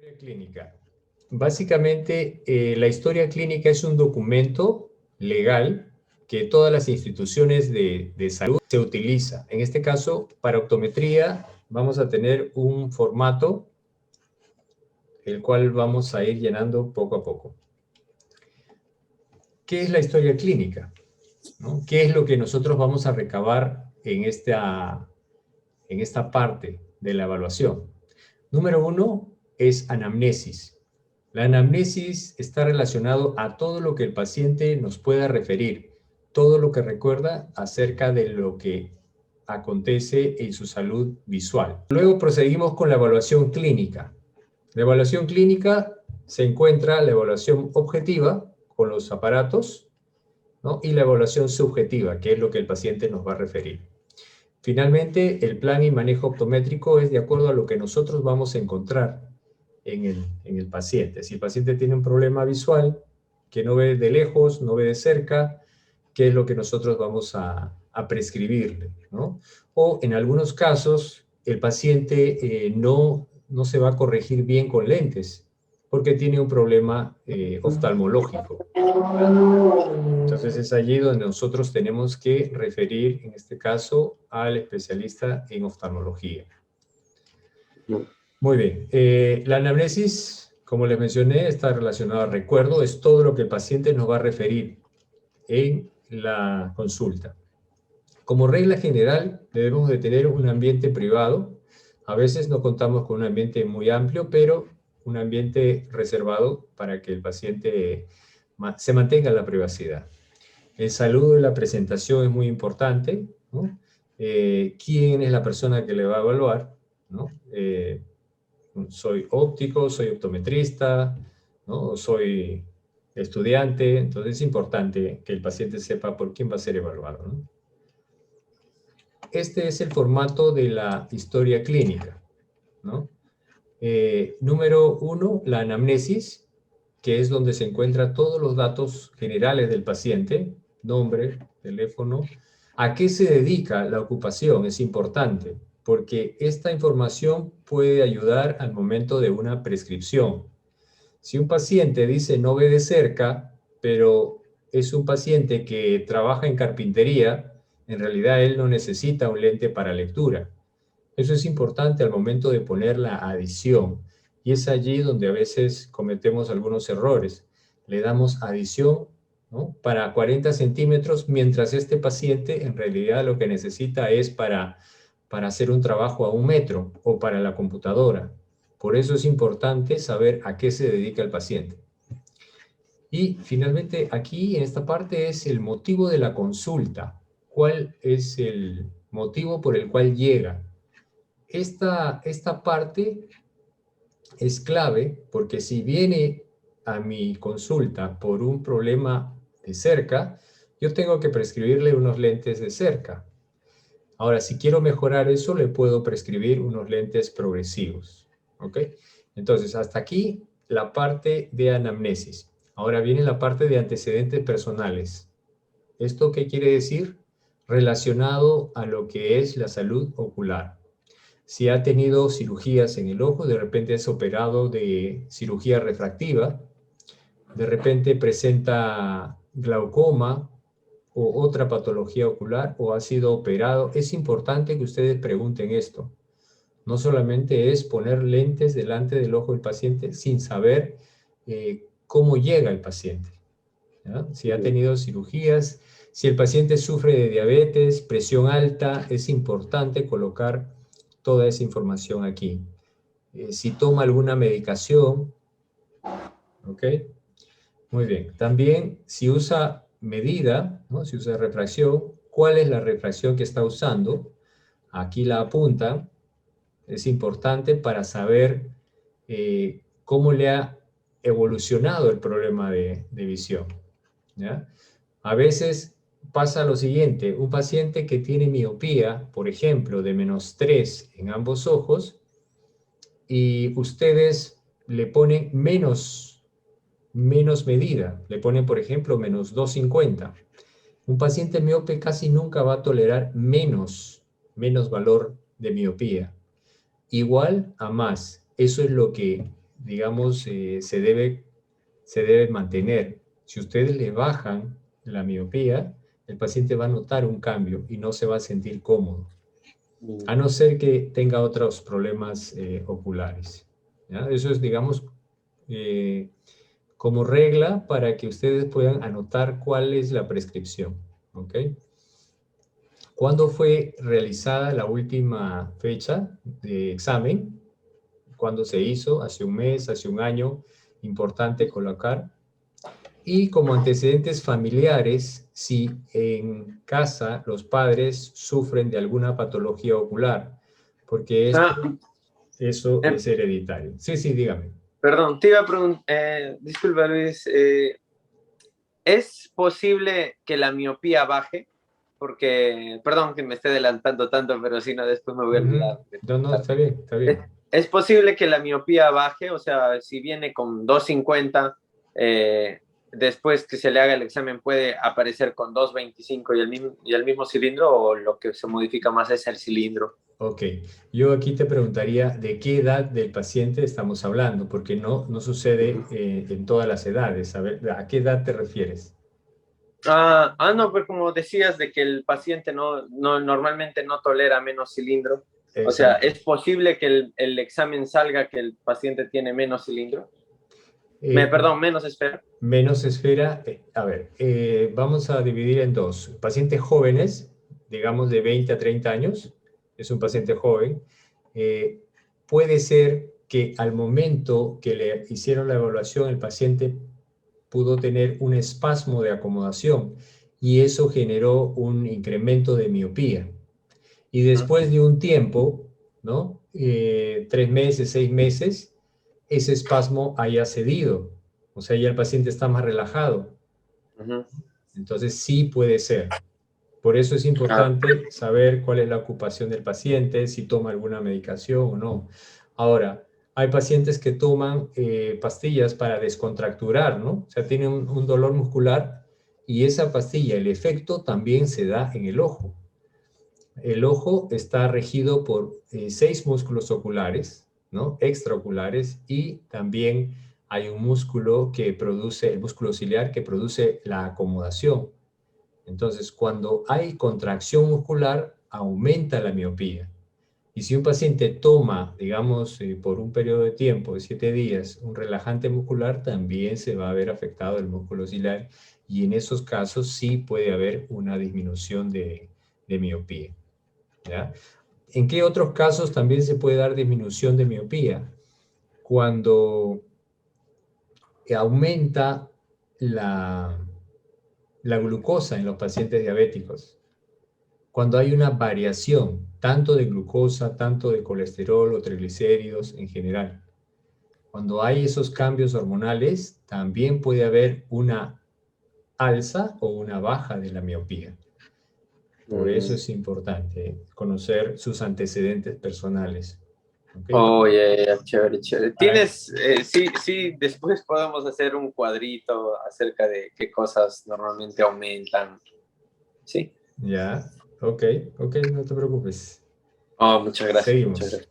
Historia clínica. Básicamente, la historia clínica es un documento legal que todas las instituciones de salud se utiliza. En este caso, para optometría, vamos a tener un formato el cual vamos a ir llenando poco a poco. ¿Qué es la historia clínica? ¿No? ¿Qué es lo que nosotros vamos a recabar en esta parte de la evaluación? Número 1 es anamnesis. La anamnesis está relacionado a todo lo que el paciente nos pueda referir, todo lo que recuerda acerca de lo que acontece en su salud visual. Luego proseguimos con la evaluación clínica. La evaluación clínica se encuentra la evaluación objetiva con los aparatos, ¿no? Y la evaluación subjetiva, que es lo que el paciente nos va a referir. Finalmente, el plan y manejo optométrico es de acuerdo a lo que nosotros vamos a encontrar en el paciente. Si el paciente tiene un problema visual, que no ve de lejos, no ve de cerca, ¿qué es lo que nosotros vamos a prescribirle, ¿no? O en algunos casos, el paciente no se va a corregir bien con lentes, porque tiene un problema oftalmológico. Entonces es allí donde nosotros tenemos que referir, en este caso, al especialista en oftalmología. Muy bien. La anamnesis, como les mencioné, está relacionada al recuerdo, es todo lo que el paciente nos va a referir en la consulta. Como regla general, debemos de tener un ambiente privado. A veces no contamos con un ambiente muy amplio, pero un ambiente reservado para que el paciente se mantenga la privacidad. El saludo y la presentación es muy importante, ¿no? ¿Quién es la persona que le va a evaluar? ¿No? Soy óptico, soy optometrista, ¿no? Soy estudiante, entonces es importante que el paciente sepa por quién va a ser evaluado, ¿no? Este es el formato de la historia clínica, ¿no? Número 1, la anamnesis, que es donde se encuentran todos los datos generales del paciente, nombre, teléfono, a qué se dedica la ocupación, es importante, porque esta información puede ayudar al momento de una prescripción. Si un paciente dice no ve de cerca, pero es un paciente que trabaja en carpintería, en realidad él no necesita un lente para lectura. Eso es importante al momento de poner la adición. Y es allí donde a veces cometemos algunos errores. Le damos adición, ¿no?, para 40 centímetros, mientras este paciente en realidad lo que necesita es para hacer un trabajo a 1 metro o para la computadora. Por eso es importante saber a qué se dedica el paciente. Y finalmente aquí en esta parte es el motivo de la consulta. ¿Cuál es el motivo por el cual llega? Esta parte es clave porque si viene a mi consulta por un problema de cerca, yo tengo que prescribirle unos lentes de cerca. Ahora, si quiero mejorar eso, le puedo prescribir unos lentes progresivos, ¿ok? Entonces, hasta aquí la parte de anamnesis. Ahora viene la parte de antecedentes personales. ¿Esto qué quiere decir? Relacionado a lo que es la salud ocular. Si ha tenido cirugías en el ojo, de repente es operado de cirugía refractiva, de repente presenta glaucoma o otra patología ocular, o ha sido operado. Es importante que ustedes pregunten esto. No solamente es poner lentes delante del ojo del paciente sin saber cómo llega el paciente, ¿ya? Si ha tenido cirugías, si el paciente sufre de diabetes, presión alta, es importante colocar toda esa información aquí. Si toma alguna medicación, ¿ok? Muy bien. También si usa medida, ¿no?, si usa refracción, ¿cuál es la refracción que está usando? Aquí la apunta. Es importante para saber cómo le ha evolucionado el problema de visión, ¿ya? A veces pasa lo siguiente: un paciente que tiene miopía, por ejemplo, de -3 en ambos ojos, y ustedes le ponen menos medida, le ponen, por ejemplo, -250. Un paciente miope casi nunca va a tolerar menos valor de miopía. Igual a más. Eso es lo que digamos, se debe mantener. Si ustedes le bajan la miopía, el paciente va a notar un cambio y no se va a sentir cómodo, a no ser que tenga otros problemas oculares. ¿Ya? Eso es, digamos, como regla para que ustedes puedan anotar cuál es la prescripción. ¿Ok? ¿Cuándo fue realizada la última fecha de examen? ¿Cuándo se hizo? ¿Hace un mes? ¿Hace un año? Importante colocar. Y como antecedentes familiares, si en casa los padres sufren de alguna patología ocular, porque Ah, eso eh, es hereditario. Sí, sí, dígame. perdón, te iba a preguntar, disculpa Luis, ¿es posible que la miopía baje? Porque, perdón que me esté adelantando tanto, pero si no, después me voy a olvidar de No, no, preguntar. está bien, está ¿Es, bien. es posible que la miopía baje? O sea, si viene con 250, después que se le haga el examen puede aparecer con 225 y el mismo cilindro, o lo que se modifica más es el cilindro. Ok, yo aquí te preguntaría de qué edad del paciente estamos hablando, porque no sucede en todas las edades. A ver, ¿a qué edad te refieres? No, pues como decías de que el paciente normalmente no tolera menos cilindro. O sea, Exacto. ¿es posible que el examen salga que el paciente tiene menos cilindro? Eh, Perdón, menos esfera. Menos esfera, a ver, vamos a dividir en dos. Pacientes jóvenes, digamos de 20 a 30 años, es un paciente joven. eh, Puede ser que al momento que le hicieron la evaluación, el paciente pudo tener un espasmo de acomodación y eso generó un incremento de miopía. Y después de un tiempo, ¿no? 3 meses, 6 meses, ese espasmo haya cedido. O sea, ya el paciente está más relajado. Ujú. Entonces sí puede ser. Por eso es Ah, importante saber cuál es la ocupación del paciente, si toma alguna medicación o no. Ahora, hay pacientes que toman pastillas para descontracturar, ¿no? O sea, tienen un dolor muscular y esa pastilla, el efecto también se da en el ojo. El ojo está regido por 6 músculos oculares, ¿no? Extraoculares, y también hay un músculo que produce, el músculo ciliar, que produce la acomodación. Entonces, cuando hay contracción muscular, aumenta la miopía. Y si un paciente toma, digamos, por un periodo de tiempo de 7 días, un relajante muscular, también se va a ver afectado el músculo ciliar y en esos casos sí puede haber una disminución de miopía. ¿Ya? ¿En qué otros casos también se puede dar disminución de miopía? Cuando aumenta la, la glucosa en los pacientes diabéticos. Cuando hay una variación tanto de glucosa, tanto de colesterol o triglicéridos en general. Cuando hay esos cambios hormonales, también puede haber una alza o una baja de la miopía. Por eso es importante conocer sus antecedentes personales. ¿Ok? oh, ya, chévere, chévere. Para- Tienes, sí, sí, después podemos hacer un cuadrito acerca de qué cosas normalmente aumentan. Sí. Ya, ok, ok, no te preocupes. Oh, muchas gracias, muchas Seguimos. gracias.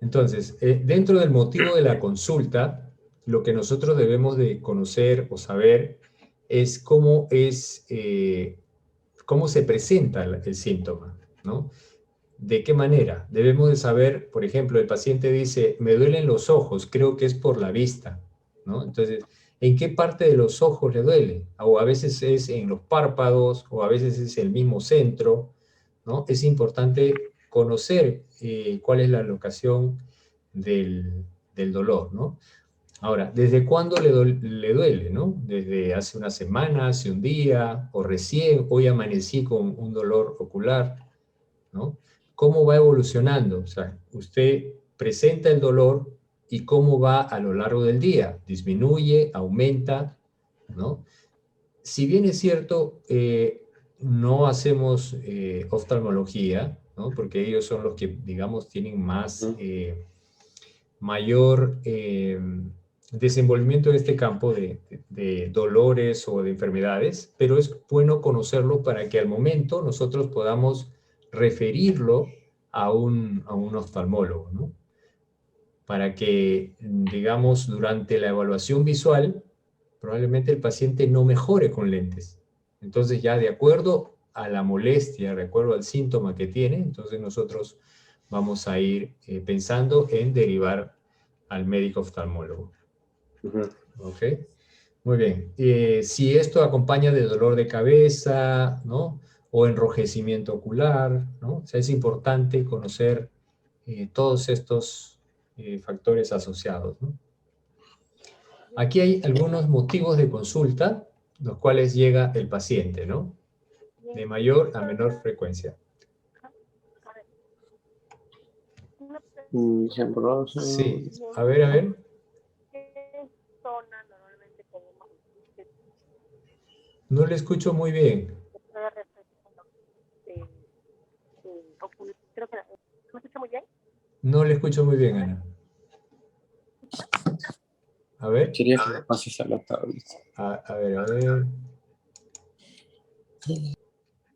Entonces, dentro del motivo de la consulta, lo que nosotros debemos de conocer o saber es cómo se presenta el síntoma, ¿no? ¿De qué manera? Debemos de saber, por ejemplo, el paciente dice, me duelen los ojos, creo que es por la vista, ¿no? Entonces, ¿en qué parte de los ojos le duele? O a veces es en los párpados, o a veces es el mismo centro, ¿no? Es importante conocer cuál es la locación del dolor, ¿no? Ahora, ¿desde cuándo le duele, no? ¿Desde hace una semana, hace un día, o recién, hoy amanecí con un dolor ocular, ¿no? ¿Cómo va evolucionando? O sea, usted presenta el dolor y cómo va a lo largo del día. ¿Disminuye, aumenta, ¿no? Si bien es cierto, no hacemos oftalmología, ¿no? Porque ellos son los que, digamos, tienen Ujú. mayor desenvolvimiento en este campo de dolores o de enfermedades, pero es bueno conocerlo para que al momento nosotros podamos referirlo a un oftalmólogo, ¿no? para que, digamos, durante la evaluación visual, probablemente el paciente no mejore con lentes. Entonces ya de acuerdo a la molestia, de acuerdo al síntoma que tiene, entonces nosotros vamos a ir pensando en derivar al médico oftalmólogo. ¿Ok? Muy bien. Si esto acompaña de dolor de cabeza, ¿no? O enrojecimiento ocular, ¿no? O sea, es importante conocer todos estos factores asociados, ¿no? Aquí hay algunos motivos de consulta, los cuales llega el paciente, ¿no? De mayor a menor frecuencia. Sí, a ver, a ver. No le escucho muy bien. No le escucho muy bien, Ana. A ver. Quería que me pases a la tablet. A ver, a ver.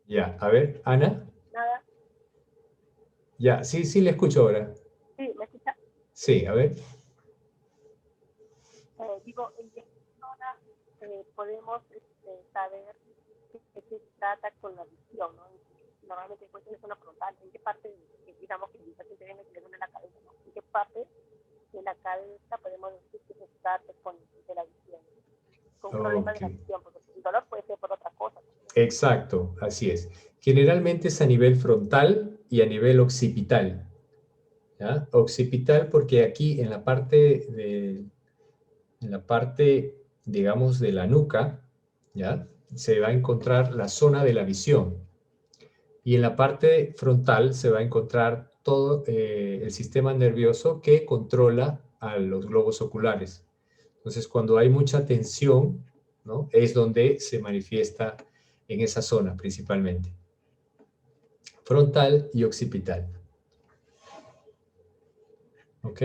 Ya, a ver, Ana. Nada. Ya, sí, sí le escucho ahora. Sí, ¿me escucha? Sí, a ver. Digo, ¿en qué zona podemos saber qué se trata con la visión, ¿no? Normalmente pues es una frontal. ¿En qué parte, digamos que el paciente viene que le duele la cabeza, ¿no? ¿En qué parte de la cabeza podemos decir que se trata con de la visión? Con un problema de la visión, porque el dolor puede ser por otra cosa. Exacto, así es. Generalmente es a nivel frontal y a nivel occipital. ¿Ya? Occipital porque aquí en la parte, digamos, de la nuca, ¿ya? Se va a encontrar la zona de la visión. Y en la parte frontal se va a encontrar todo el sistema nervioso que controla a los globos oculares. Entonces, cuando hay mucha tensión, ¿no? Es donde se manifiesta en esa zona principalmente. Frontal y occipital. ¿Ok?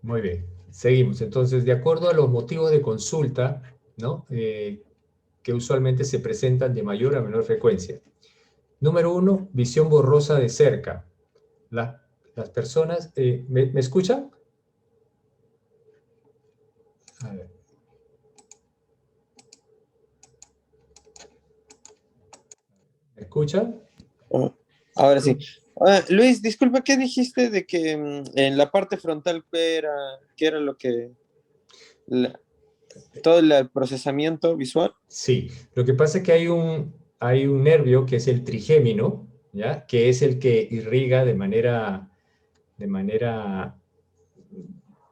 Muy bien. Seguimos. Entonces, de acuerdo a los motivos de consulta, ¿no? Que usualmente se presentan de mayor a menor frecuencia. Número 1, visión borrosa de cerca. Las personas... ¿me escuchan? A ver. ¿Me escuchan? Ahora sí. Luis, disculpa, ¿qué dijiste de que en la parte frontal qué era lo que... todo el procesamiento visual? Sí, lo que pasa es que hay un nervio que es el trigémino, ¿ya? Que es el que irriga de manera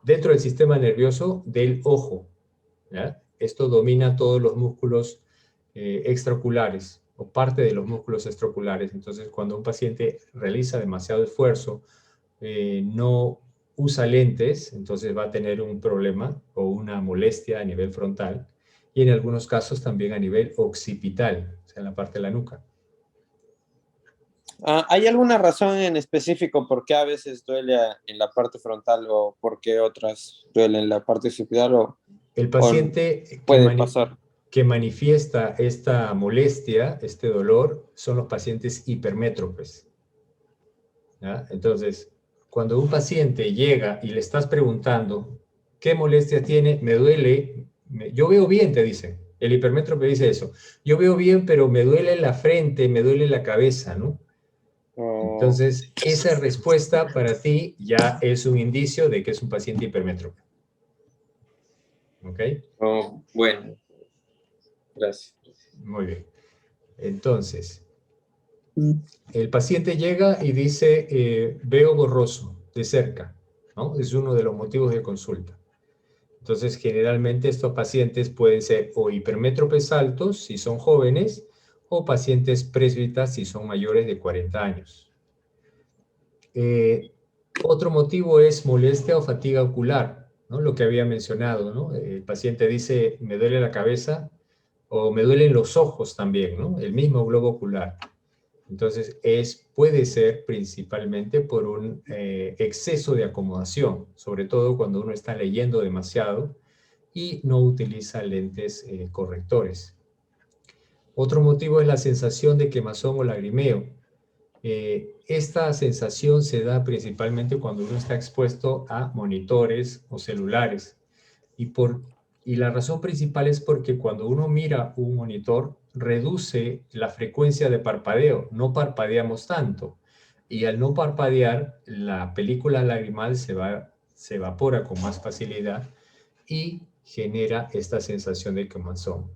dentro del sistema nervioso del ojo, ¿ya? Esto domina todos los músculos extraoculares o parte de los músculos extraoculares. Entonces, cuando un paciente realiza demasiado esfuerzo, no usa lentes, entonces va a tener un problema o una molestia a nivel frontal y en algunos casos también a nivel occipital, o sea, en la parte de la nuca. ¿Hay alguna razón en específico por qué a veces duele en la parte frontal o por qué otras duelen en la parte occipital? El paciente puede pasar. Que manifiesta esta molestia, este dolor, son los pacientes hipermétropes. ¿Ya? Entonces, cuando un paciente llega y le estás preguntando, ¿qué molestia tiene? Me duele, yo veo bien, te dicen. El hipermétrope dice eso. Yo veo bien, pero me duele la frente, me duele la cabeza, ¿no? Entonces, esa respuesta para ti ya es un indicio de que es un paciente hipermétrope. ¿Ok? Bueno, gracias. Muy bien. Entonces, el paciente llega y dice, veo borroso de cerca, ¿no? Es uno de los motivos de consulta. Entonces, generalmente estos pacientes pueden ser o hipermétropes altos si son jóvenes o pacientes presbitas si son mayores de 40 años. Otro motivo es molestia o fatiga ocular, ¿no? Lo que había mencionado, ¿no? El paciente dice, me duele la cabeza o me duelen los ojos también, ¿no? El mismo globo ocular. Entonces, puede ser principalmente por un exceso de acomodación, sobre todo cuando uno está leyendo demasiado y no utiliza lentes correctores. Otro motivo es la sensación de quemazón o lagrimeo. Esta sensación se da principalmente cuando uno está expuesto a monitores o celulares. Y la razón principal es porque cuando uno mira un monitor, reduce la frecuencia de parpadeo, no parpadeamos tanto. Y al no parpadear, la película lagrimal se evapora con más facilidad y genera esta sensación de quemazón.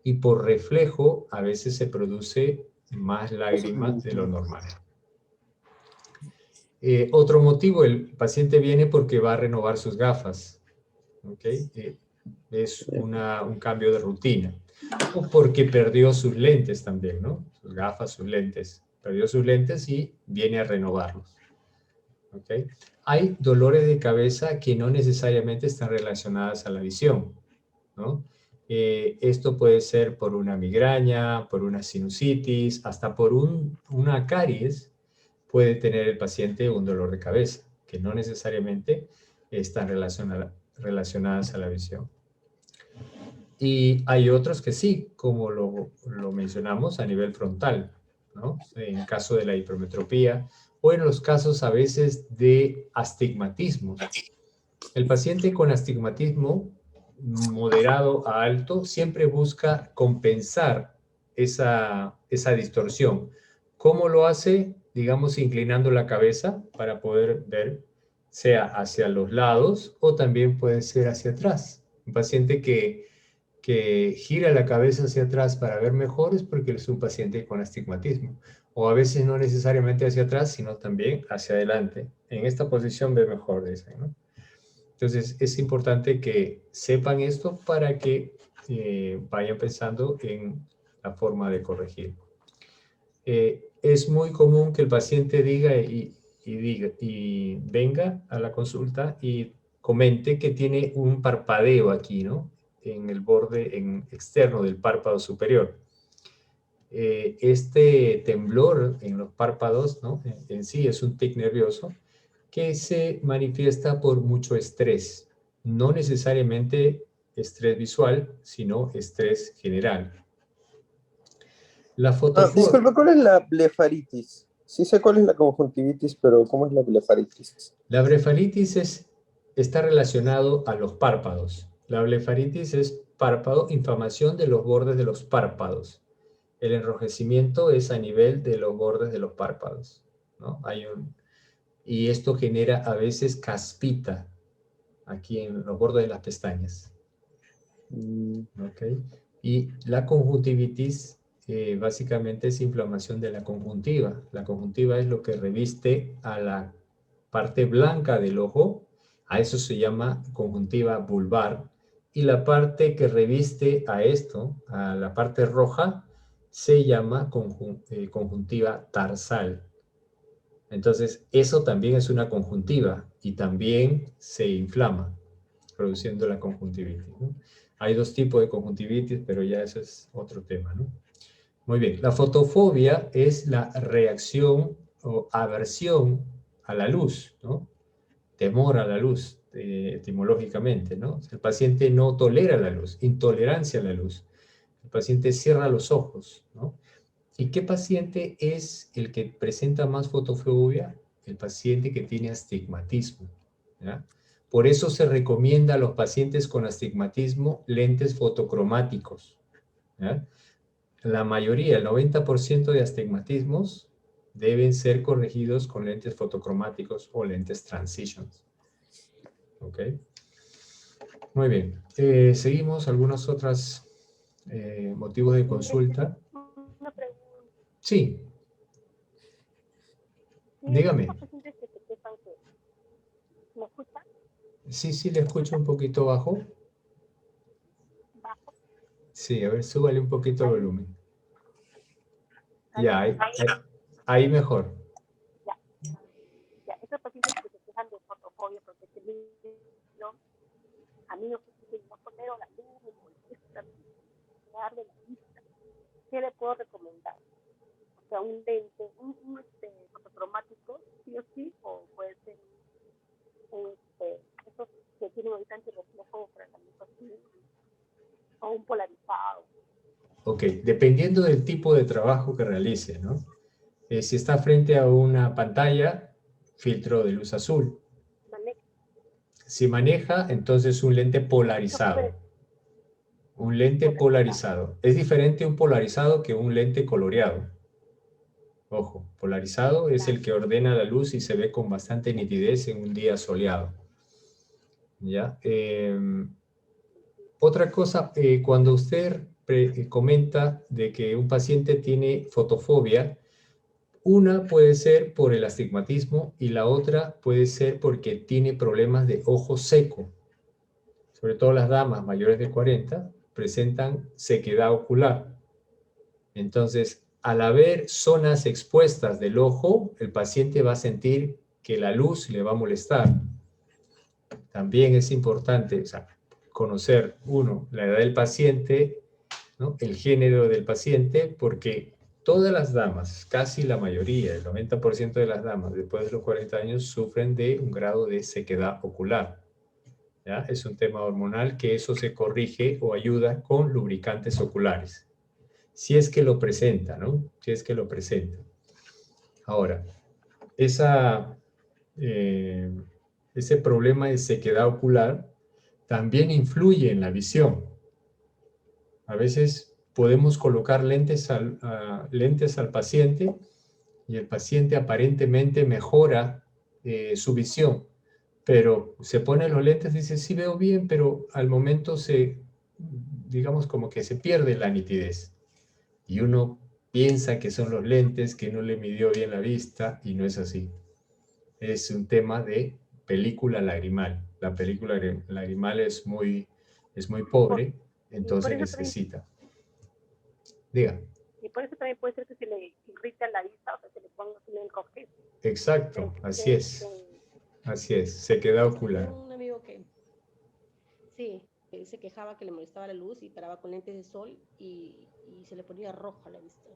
Y por reflejo, a veces se produce más lágrimas de lo normal. Otro motivo, el paciente viene porque va a renovar sus gafas. ¿Okay? Es un cambio de rutina. O porque perdió sus lentes también, ¿no? Sus gafas, sus lentes. Perdió sus lentes y viene a renovarlos. ¿Okay? Hay dolores de cabeza que no necesariamente están relacionadas a la visión, ¿no? Esto puede ser por una migraña, por una sinusitis, hasta por una caries puede tener el paciente un dolor de cabeza, que no necesariamente están relacionadas a la visión. Y hay otros que sí, como lo mencionamos a nivel frontal, ¿no? En caso de la hipermetropía o en los casos a veces de astigmatismo. El paciente con astigmatismo moderado a alto siempre busca compensar esa distorsión. ¿Cómo lo hace? Digamos, inclinando la cabeza para poder ver, sea hacia los lados o también puede ser hacia atrás. Un paciente que gira la cabeza hacia atrás para ver mejor es porque es un paciente con astigmatismo. O a veces no necesariamente hacia atrás, sino también hacia adelante. En esta posición ve mejor, dicen, ¿no? Entonces, es importante que sepan esto para que vayan pensando en la forma de corregir. Es muy común que el paciente diga y venga a la consulta y comente que tiene un parpadeo aquí, ¿no? En el borde externo del párpado superior. Este temblor en los párpados, ¿no? En sí es un tic nervioso que se manifiesta por mucho estrés, no necesariamente estrés visual, sino estrés general. La fotofobia. Disculpa, ¿cuál es la blefaritis? Sí sé cuál es la conjuntivitis, pero ¿cómo es la blefaritis? La blefaritis está relacionado a los párpados. La blefaritis es párpado, inflamación de los bordes de los párpados. El enrojecimiento es a nivel de los bordes de los párpados, ¿no? Y esto genera a veces caspita aquí en los bordes de las pestañas. ¿Okay? Y la conjuntivitis básicamente es inflamación de la conjuntiva. La conjuntiva es lo que reviste a la parte blanca del ojo, a eso se llama conjuntiva vulvar, y la parte que reviste a esto, a la parte roja, se llama conjuntiva tarsal. Entonces, eso también es una conjuntiva y también se inflama, produciendo la conjuntivitis, ¿no? Hay dos tipos de conjuntivitis, pero ya ese es otro tema, ¿no? Muy bien, la fotofobia es la reacción o aversión a la luz, ¿no? Temor a la luz, etimológicamente, ¿no? El paciente no tolera la luz, intolerancia a la luz. El paciente cierra los ojos, ¿no? ¿Y qué paciente es el que presenta más fotofobia? El paciente que tiene astigmatismo, ¿ya? Por eso se recomienda a los pacientes con astigmatismo lentes fotocromáticos, ¿ya? La mayoría, el 90% de astigmatismos deben ser corregidos con lentes fotocromáticos o lentes transitions. ¿Ok? Muy bien. Seguimos algunos otros motivos de consulta. Una pregunta. Sí, Sí, dígame. estos pacientes que se quejan que me escuchan Sí, le escucho un poquito bajo. bajo, Sí, a ver, súbale un poquito el volumen. Ya, ahí, ahí mejor. ya, estos pacientes que se quejan de fotofobia porque se ¿no? A mí no tolero la luz, me molesta, me arde la vista. ¿Qué le puedo recomendar? O sea, un lente, un fotocromático, sí o sí, o puede ser esos que tienen ahorita antirreflejo para la luz, o un polarizado. Ok, dependiendo del tipo de trabajo que realice, ¿no? Si está frente a una pantalla, filtro de luz azul. Si maneja, entonces un lente polarizado. Un lente polarizado. Es diferente un polarizado que un lente coloreado. Ojo, polarizado es el que ordena la luz y se ve con bastante nitidez en un día soleado. ¿Ya? Otra cosa, cuando usted comenta de que un paciente tiene fotofobia, una puede ser por el astigmatismo y la otra puede ser porque tiene problemas de ojo seco. Sobre todo las damas mayores de 40 presentan sequedad ocular. Entonces, al haber zonas expuestas del ojo, el paciente va a sentir que la luz le va a molestar. También es importante, o sea, conocer, uno, la edad del paciente, ¿no? El género del paciente, porque todas las damas, casi la mayoría, el 90% de las damas después de los 40 años sufren de un grado de sequedad ocular. ¿Ya? Es un tema hormonal que eso se corrige o ayuda con lubricantes oculares. Si es que lo presenta, ¿no? Si es que lo presenta. Ahora, ese problema de sequedad ocular también influye en la visión. A veces podemos colocar lentes al paciente y el paciente aparentemente mejora su visión, pero se pone los lentes y dice, sí veo bien, pero al momento digamos como que se pierde la nitidez. Y uno piensa que son los lentes, que no le midió bien la vista, y no es así. Es un tema de película lagrimal. La película lagrimal es muy pobre, entonces necesita. Diga. Y por eso también puede ser que se le irrita la vista, o sea, se le ponga un encoge. Exacto, así es. Así es, sequedad ocular. Un amigo que se quejaba que le molestaba la luz y paraba con lentes de sol y se le ponía roja la vista.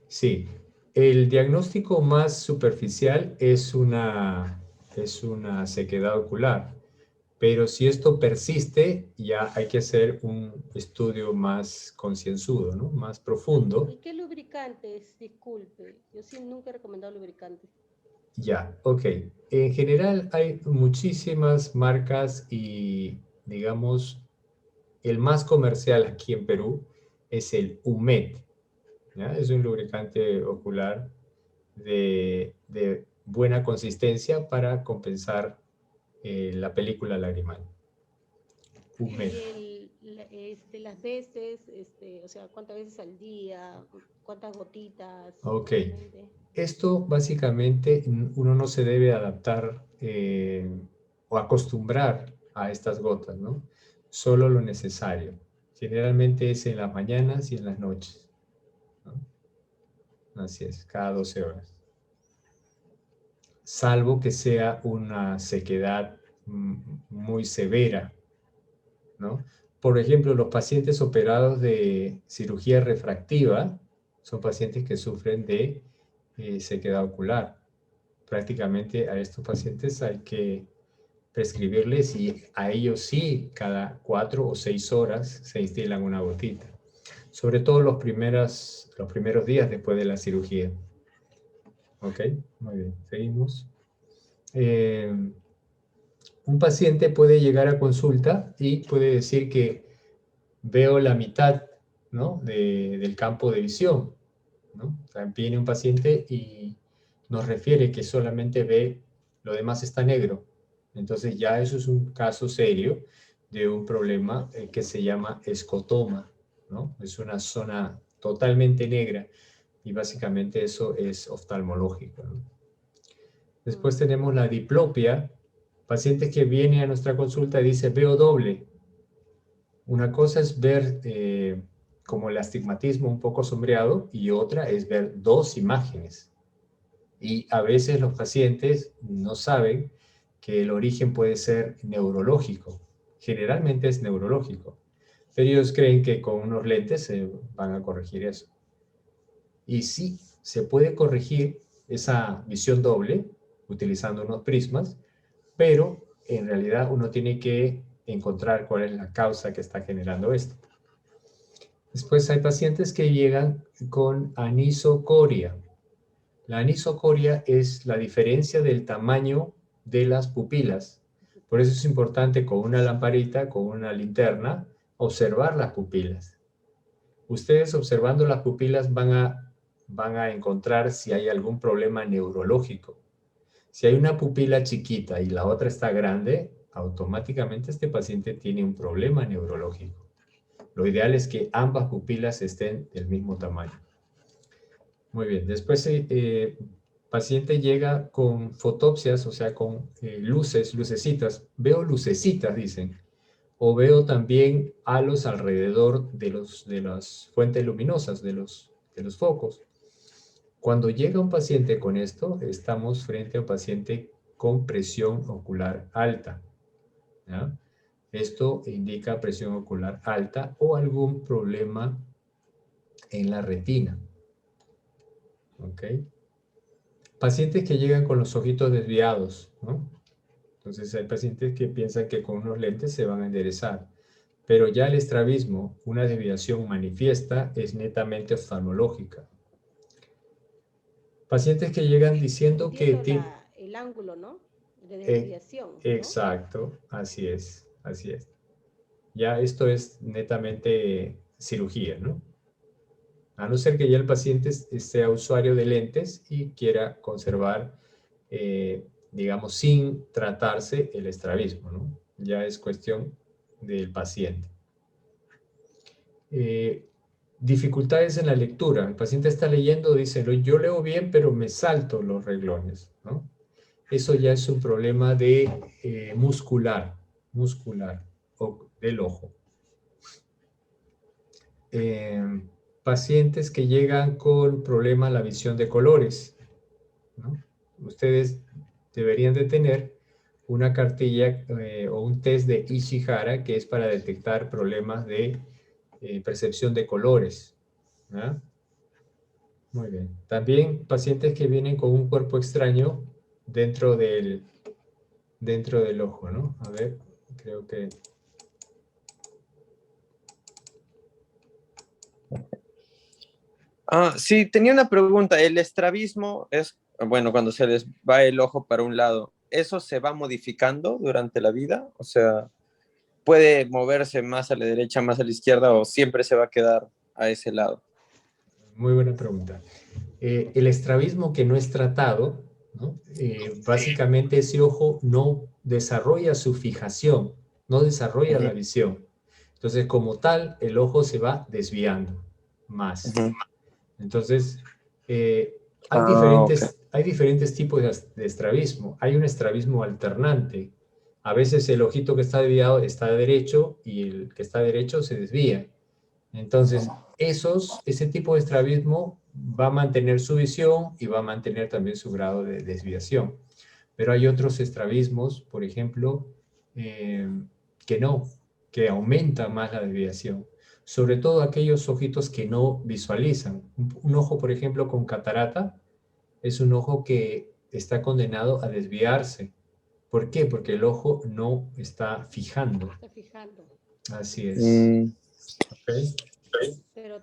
Sí, el diagnóstico más superficial es una sequedad ocular, pero si esto persiste, ya hay que hacer un estudio más concienzudo, ¿no? Más profundo. ¿Y qué lubricantes? Disculpe, yo sí nunca he recomendado lubricantes. Ya, ok. En general hay muchísimas marcas y, digamos, el más comercial aquí en Perú es el UMED. ¿Ya? Es un lubricante ocular de buena consistencia para compensar la película lagrimal. UMED. Y las veces, o sea, ¿cuántas veces al día? ¿Cuántas gotitas? Ok. Esto básicamente uno no se debe adaptar o acostumbrar a estas gotas, ¿no? Solo lo necesario. Generalmente es en las mañanas y en las noches, ¿no? Así es, cada 12 horas. Salvo que sea una sequedad muy severa, ¿no? Por ejemplo, los pacientes operados de cirugía refractiva son pacientes que sufren de sequedad ocular. Prácticamente a estos pacientes hay que prescribirles y a ellos sí, cada 4 o 6 horas se instilan una gotita. Sobre todo los primeros días después de la cirugía. Ok, muy bien, seguimos. Un paciente puede llegar a consulta y puede decir que veo la mitad, ¿no? del campo de visión, ¿no? O sea, viene un paciente y nos refiere que solamente ve, lo demás está negro. Entonces ya eso es un caso serio de un problema que se llama escotoma, ¿no? Es una zona totalmente negra y básicamente eso es oftalmológico, ¿no? Después tenemos la diplopia, pacientes que vienen a nuestra consulta y dice veo doble. Una cosa es ver como el astigmatismo un poco sombreado y otra es ver dos imágenes. Y a veces los pacientes no saben que el origen puede ser neurológico. Generalmente es neurológico. Pero ellos creen que con unos lentes se van a corregir eso. Y sí, se puede corregir esa visión doble utilizando unos prismas, pero en realidad uno tiene que encontrar cuál es la causa que está generando esto. Después hay pacientes que llegan con anisocoria. La anisocoria es la diferencia del tamaño de las pupilas. Por eso es importante con una lamparita, con una linterna, observar las pupilas. Ustedes observando las pupilas van a encontrar si hay algún problema neurológico. Si hay una pupila chiquita y la otra está grande, automáticamente este paciente tiene un problema neurológico. Lo ideal es que ambas pupilas estén del mismo tamaño. Muy bien, después paciente llega con fotopsias, o sea, con lucecitas. Veo lucecitas, dicen. O veo también halos alrededor de las fuentes luminosas, de los focos. Cuando llega un paciente con esto, estamos frente a un paciente con presión ocular alta, ¿ya? Esto indica presión ocular alta o algún problema en la retina. ¿Ok? Pacientes que llegan con los ojitos desviados, ¿no? Entonces hay pacientes que piensan que con unos lentes se van a enderezar, pero ya el estrabismo, una desviación manifiesta, es netamente oftalmológica. Pacientes que llegan diciendo que Entiendo el ángulo, ¿no? De desviación, ¿no? Exacto, así es. Ya esto es netamente cirugía, ¿no? A no ser que ya el paciente sea usuario de lentes y quiera conservar, digamos, sin tratarse el estrabismo, ¿no? Ya es cuestión del paciente. Dificultades en la lectura. El paciente está leyendo, dice, yo leo bien, pero me salto los renglones, ¿no? Eso ya es un problema de muscular o del ojo. Pacientes que llegan con problema a la visión de colores, ¿no? Ustedes deberían de tener una cartilla o un test de Ishihara que es para detectar problemas de percepción de colores, ¿no? Muy bien. También pacientes que vienen con un cuerpo extraño dentro del ojo, ¿no? A ver, creo que... Sí, tenía una pregunta. El estrabismo es, bueno, cuando se les va el ojo para un lado, ¿eso se va modificando durante la vida? O sea, ¿puede moverse más a la derecha, más a la izquierda o siempre se va a quedar a ese lado? Muy buena pregunta. El estrabismo que no es tratado, ¿no? Básicamente ese ojo no desarrolla su fijación, no desarrolla la visión. Entonces, como tal, el ojo se va desviando más. Entonces, hay diferentes tipos de estrabismo. Hay un estrabismo alternante. A veces el ojito que está desviado está derecho y el que está derecho se desvía. Entonces, ese tipo de estrabismo va a mantener su visión y va a mantener también su grado de desviación. Pero hay otros estrabismos, por ejemplo, que aumentan más la desviación. Sobre todo aquellos ojitos que no visualizan. Un ojo, por ejemplo, con catarata, es un ojo que está condenado a desviarse. ¿Por qué? Porque el ojo no está fijando. Está fijando. Así es. ¿Okay? Pero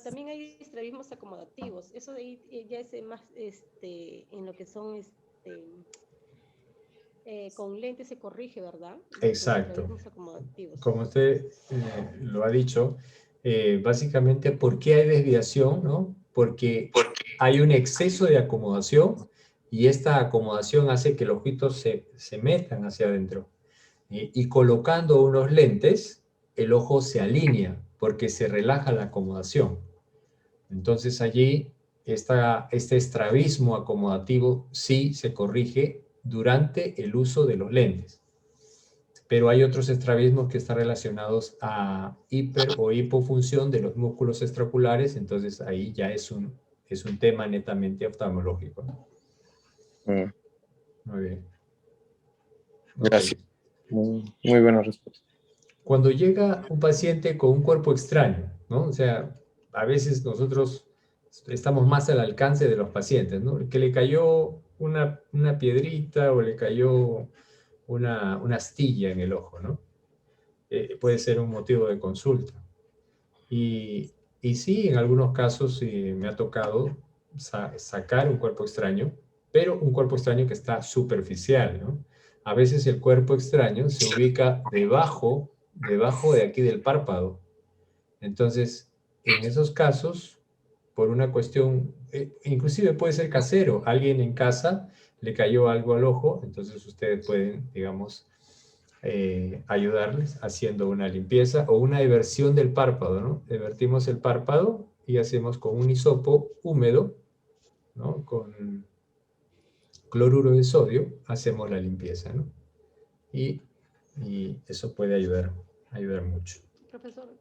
también hay estrabismos acomodativos. Eso de ahí ya es más en lo que son con lentes se corrige, ¿verdad? Exacto. Estrabismos acomodativos. Como usted lo ha dicho, básicamente, ¿por qué hay desviación? ¿No? Porque hay un exceso de acomodación y esta acomodación hace que los ojitos se metan hacia adentro. Y colocando unos lentes, el ojo se alinea porque se relaja la acomodación. Entonces allí este estrabismo acomodativo sí se corrige durante el uso de los lentes. Pero hay otros estrabismos que están relacionados a hiper o hipofunción de los músculos extraoculares, entonces ahí ya es un tema netamente oftalmológico, ¿no? Muy bien. Gracias. Muy buena respuesta. Cuando llega un paciente con un cuerpo extraño, ¿no? O sea, a veces nosotros estamos más al alcance de los pacientes, ¿no? Que le cayó una piedrita o le cayó una astilla en el ojo, ¿no? Puede ser un motivo de consulta. Y sí, en algunos casos me ha tocado sacar un cuerpo extraño, pero un cuerpo extraño que está superficial, ¿no? A veces el cuerpo extraño se ubica debajo de aquí del párpado. Entonces, en esos casos, por una cuestión, inclusive puede ser casero, alguien en casa le cayó algo al ojo, entonces ustedes pueden, digamos, ayudarles haciendo una limpieza o una eversión del párpado, ¿no? Evertimos el párpado y hacemos con un hisopo húmedo, ¿no? Con cloruro de sodio, hacemos la limpieza, ¿no? Y eso puede ayudar mucho. Profesor,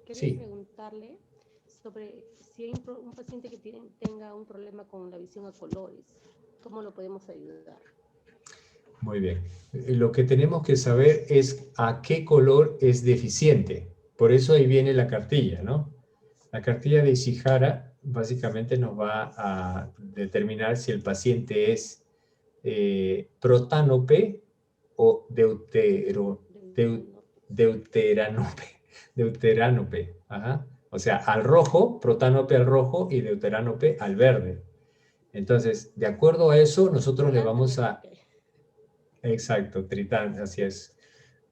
quería Sí, preguntarle sobre si hay un paciente que tenga un problema con la visión a colores, ¿cómo lo podemos ayudar? muy bien. Lo que tenemos que saber es a qué color es deficiente. Por eso ahí viene la cartilla, ¿no? La cartilla de Ishihara básicamente nos va a determinar si el paciente es protánope o deuteránope. Ajá. O sea, al rojo, protánope al rojo y deuteránope al verde. Entonces, de acuerdo a eso, nosotros le vamos a... Exacto, tritán, así es.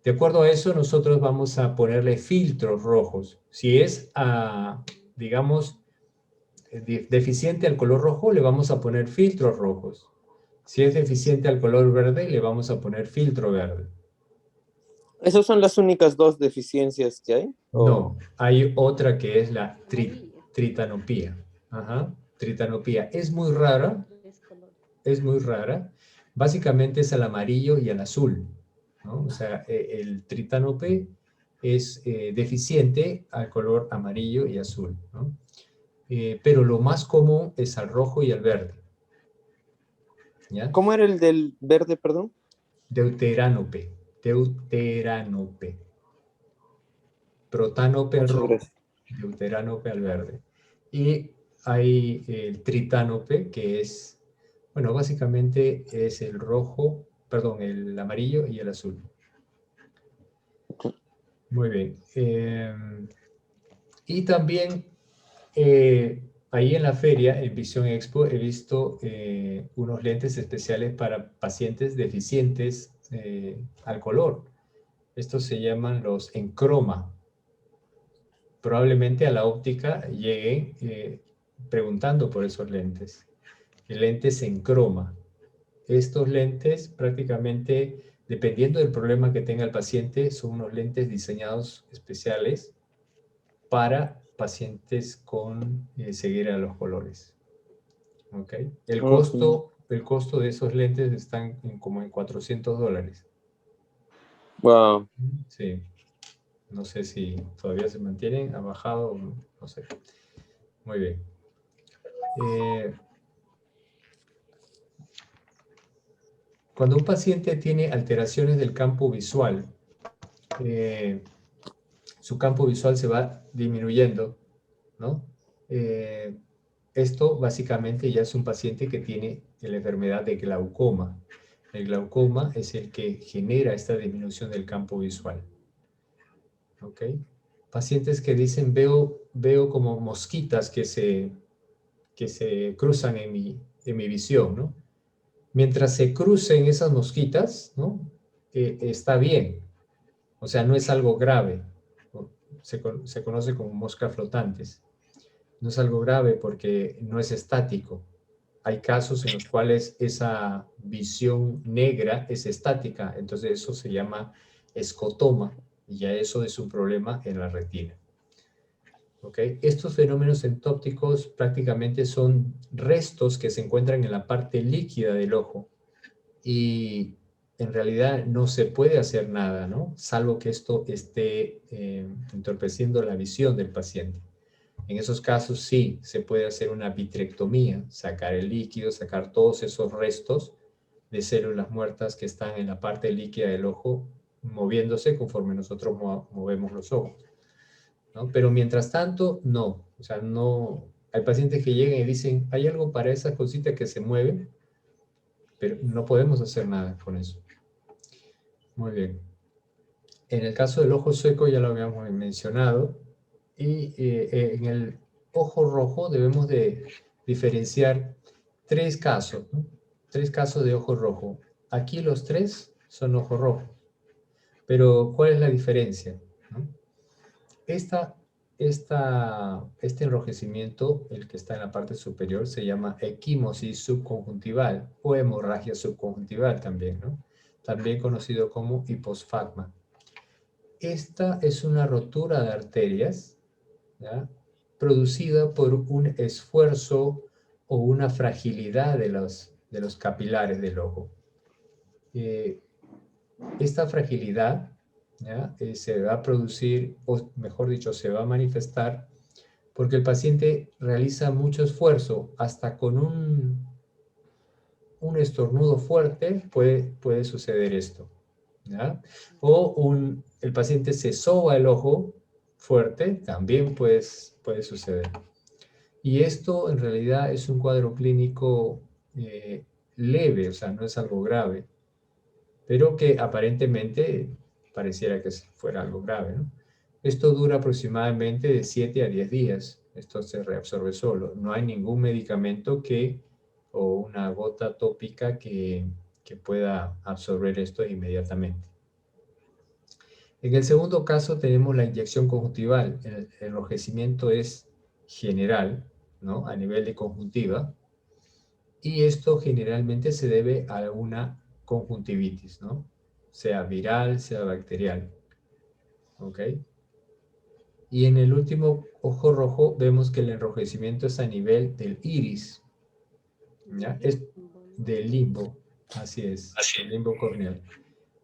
De acuerdo a eso, nosotros vamos a ponerle filtros rojos. Si es, digamos, deficiente al color rojo, le vamos a poner filtros rojos. Si es deficiente al color verde, le vamos a poner filtro verde. ¿Esas son las únicas dos deficiencias que hay? No, hay otra que es la Amarillo, tritanopía. Ajá, tritanopía. Es muy rara, 3 colores. es muy rara. Básicamente es al amarillo y al azul, ¿no? O sea, el tritanopé es deficiente al color amarillo y azul, ¿no? Pero lo más común es al rojo y al verde, ¿ya? ¿Cómo era el del verde, perdón? Deuteránope, deuteránope. Protánope al Muchas rojo, gracias. deuteránope al verde. Y hay el tritánope, que es, bueno, básicamente es el rojo, perdón, el amarillo y el azul. Muy bien. Y también ahí en la feria, en Visión Expo, he visto unos lentes especiales para pacientes deficientes al color. Estos se llaman los Enchroma. Probablemente a la óptica lleguen preguntando por esos lentes. Lentes Enchroma. Estos lentes prácticamente, dependiendo del problema que tenga el paciente, son unos lentes diseñados especiales para pacientes con ceguera a los colores. ¿Ok? El costo de esos lentes están como en $400. Wow. Sí. No sé si todavía se mantienen, ha bajado, no sé. Muy bien. Cuando un paciente tiene alteraciones del campo visual, su campo visual se va disminuyendo, ¿no? Esto básicamente ya es un paciente que tiene la enfermedad de glaucoma. El glaucoma es el que genera esta disminución del campo visual. ¿Ok? Pacientes que dicen, veo como mosquitas que se cruzan en mi visión, ¿no? Mientras se crucen esas mosquitas, ¿no? Está bien. O sea, no es algo grave. Se conoce como moscas flotantes. No es algo grave porque no es estático. Hay casos en los cuales esa visión negra es estática, entonces eso se llama escotoma y ya eso es un problema en la retina. ¿Okay? Estos fenómenos entópticos prácticamente son restos que se encuentran en la parte líquida del ojo y en realidad no se puede hacer nada, ¿no? Salvo que esto esté entorpeciendo la visión del paciente. En esos casos sí se puede hacer una vitrectomía, sacar el líquido, sacar todos esos restos de células muertas que están en la parte líquida del ojo moviéndose conforme nosotros movemos los ojos, ¿no? Pero mientras tanto, no. O sea, no. Hay pacientes que llegan y dicen, hay algo para esas cositas que se mueven, pero no podemos hacer nada con eso. Muy bien. En el caso del ojo seco ya lo habíamos mencionado. Y en el ojo rojo debemos de diferenciar tres casos, ¿no? Tres casos de ojo rojo. Aquí los tres son ojo rojo. Pero, ¿cuál es la diferencia? ¿No? Este enrojecimiento, el que está en la parte superior, se llama equimosis subconjuntival o hemorragia subconjuntival también, ¿no? También conocido como hiposfagma. Esta es una rotura de arterias, ¿ya?, producida por un esfuerzo o una fragilidad de los capilares del ojo. Esta fragilidad, ¿ya?, se va a producir, o mejor dicho, se va a manifestar porque el paciente realiza mucho esfuerzo, hasta con un estornudo fuerte puede suceder esto, ¿ya? O el paciente se soba el ojo fuerte, también puede suceder. Y esto en realidad es un cuadro clínico leve, o sea, no es algo grave, pero que aparentemente pareciera que fuera algo grave, ¿no? Esto dura aproximadamente de 7 a 10 días. Esto se reabsorbe solo. No hay ningún medicamento o una gota tópica que pueda absorber esto inmediatamente. En el segundo caso tenemos la inyección conjuntival. El enrojecimiento es general, ¿no?, a nivel de conjuntiva, y esto generalmente se debe a una conjuntivitis, ¿no?, sea viral, sea bacterial. ¿Ok? Y en el último ojo rojo vemos que el enrojecimiento es a nivel del iris, ¿ya? Es del limbo, así es, el limbo corneal.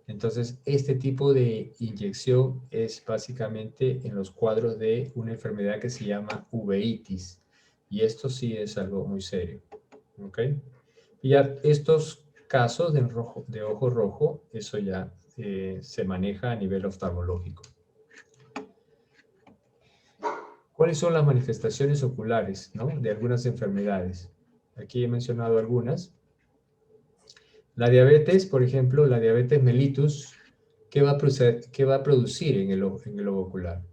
Entonces, este tipo de inyección es básicamente en los cuadros de una enfermedad que se llama uveitis. Y esto sí es algo muy serio. ¿Ok? Y ya estos casos de ojo rojo, eso ya se maneja a nivel oftalmológico. ¿Cuáles son las manifestaciones oculares, ¿no?, de algunas enfermedades? Aquí he mencionado algunas. La diabetes, por ejemplo, la diabetes mellitus, ¿qué va a producir en el globo ocular?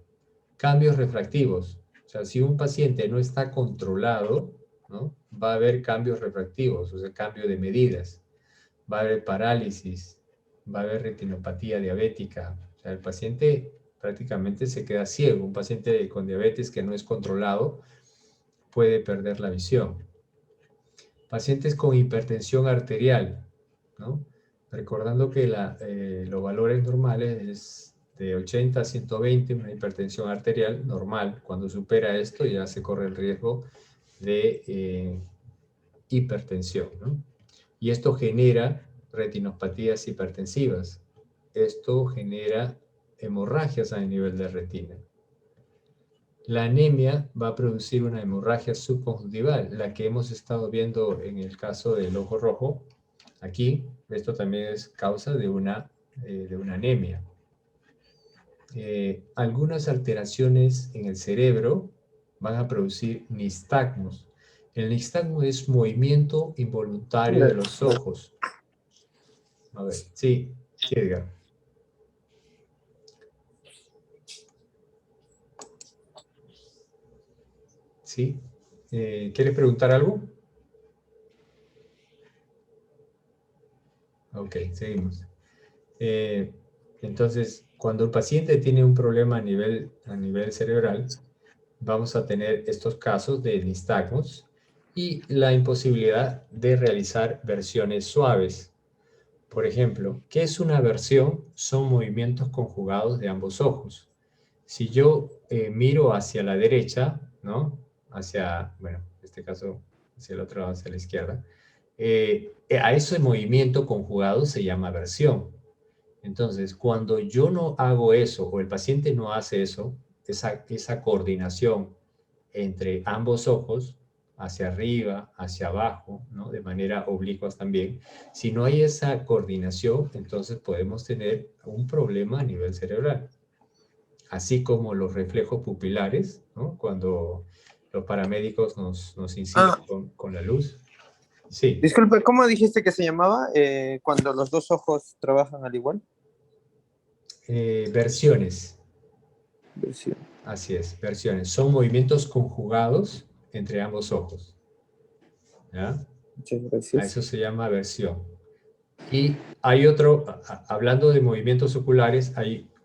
Cambios refractivos. O sea, si un paciente no está controlado, ¿no?, va a haber cambios refractivos, o sea, cambio de medidas. Va a haber parálisis, va a haber retinopatía diabética. O sea, el paciente prácticamente se queda ciego. Un paciente con diabetes que no es controlado puede perder la visión. Pacientes con hipertensión arterial, ¿no? Recordando que los valores normales es de 80 a 120, una hipertensión arterial normal. Cuando supera esto ya se corre el riesgo de hipertensión, ¿no? Y esto genera retinopatías hipertensivas. Esto genera hemorragias a nivel de retina. La anemia va a producir una hemorragia subconjuntival, la que hemos estado viendo en el caso del ojo rojo. Aquí, esto también es causa de una anemia. Algunas alteraciones en el cerebro van a producir nistagmos. El nistagmo es movimiento involuntario de los ojos. A ver, sí, Edgar. ¿Sí? ¿Quieres preguntar algo? Ok, seguimos. Entonces, cuando el paciente tiene un problema a nivel cerebral, vamos a tener estos casos de nistagmos y la imposibilidad de realizar versiones suaves. Por ejemplo, ¿qué es una versión? Son movimientos conjugados de ambos ojos. Si yo miro hacia la derecha, ¿no?, bueno, en este caso, hacia el otro lado, hacia la izquierda, a ese movimiento conjugado se llama versión. Entonces, cuando yo no hago eso, o el paciente no hace eso, esa coordinación entre ambos ojos, hacia arriba, hacia abajo, ¿no?, de manera oblicua también, si no hay esa coordinación, entonces podemos tener un problema a nivel cerebral. Así como los reflejos pupilares, ¿no?, cuando los paramédicos nos inciden con la luz. Sí. Disculpe, ¿cómo dijiste que se llamaba cuando los dos ojos trabajan al igual? Versiones. Versión. Así es, versiones. Son movimientos conjugados entre ambos ojos. ¿ya? Muchas A gracias. eso se llama aversión. Y hay otro, hablando de movimientos oculares,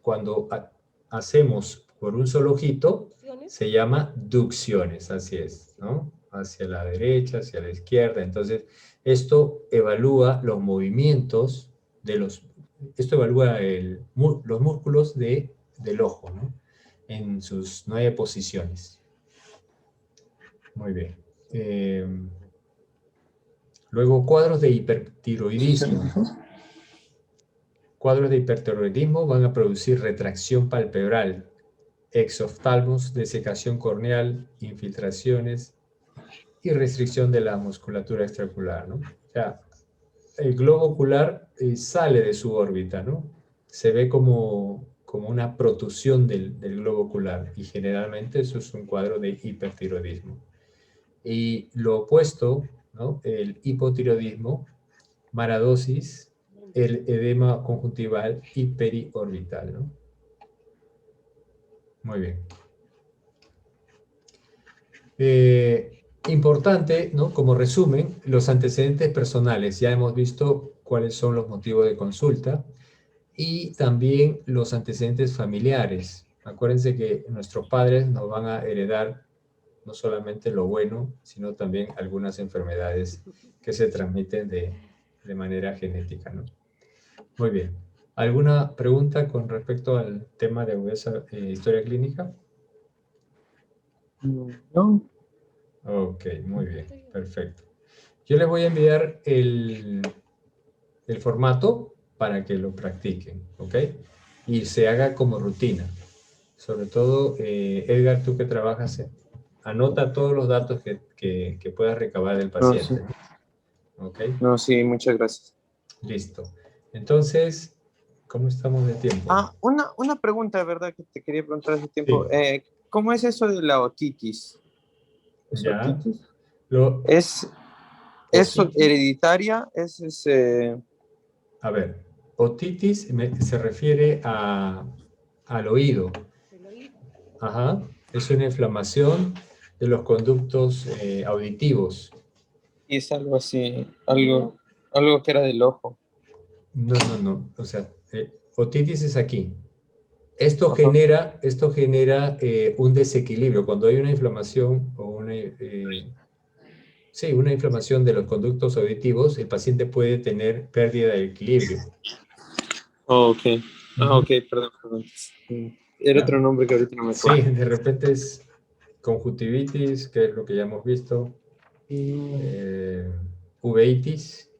cuando hacemos por un solo ojito, ¿Opciones? se llama ducciones, así es, ¿no? Hacia la derecha, hacia la izquierda. Entonces, esto evalúa los movimientos esto evalúa los músculos del ojo, ¿no? En sus 9 posiciones. Muy bien. Luego, cuadros de hipertiroidismo. Cuadros de hipertiroidismo van a producir retracción palpebral, exoftalmos, desecación corneal, infiltraciones y restricción de la musculatura extraocular, ¿no? O sea, el globo ocular sale de su órbita, ¿no? Se ve como una protusión del globo ocular y generalmente eso es un cuadro de hipertiroidismo. Y lo opuesto, ¿no? El hipotiroidismo, maradosis, el edema conjuntival y periorbital, ¿no? Muy bien. Importante, ¿no? Como resumen, los antecedentes personales. Ya hemos visto cuáles son los motivos de consulta y también los antecedentes familiares. Acuérdense que nuestros padres nos van a heredar no solamente lo bueno, sino también algunas enfermedades que se transmiten de manera genética, ¿no? Muy bien. ¿Alguna pregunta con respecto al tema de agudeza historia clínica? No. Ok, muy bien, perfecto. Yo les voy a enviar el formato para que lo practiquen, ¿ok? Y se haga como rutina. Sobre todo, Edgar, tú que trabajas, anota todos los datos que puedas recabar del No, sí. paciente. ¿Ok? No, sí, muchas gracias. Listo. Entonces, ¿cómo estamos de tiempo? Una pregunta, de verdad, que te quería preguntar hace tiempo. Sí. ¿Cómo es eso de la otitis? ¿Es Ya. otitis? Lo, ¿Es otitis, hereditaria? a ver, otitis se refiere al oído. El oído. Ajá. Es una inflamación de los conductos auditivos. Y es algo así, algo que era del ojo. No, no, no. O sea, otitis es aquí. Esto Ajá. genera un desequilibrio. Cuando hay una inflamación o una inflamación de los conductos auditivos, el paciente puede tener pérdida de equilibrio. Oh, ok. Ujú. Ok, perdón. Era ¿Ya? otro nombre que ahorita no me Sí, acuerdo. de repente es conjuntivitis, que es lo que ya hemos visto, uveitis,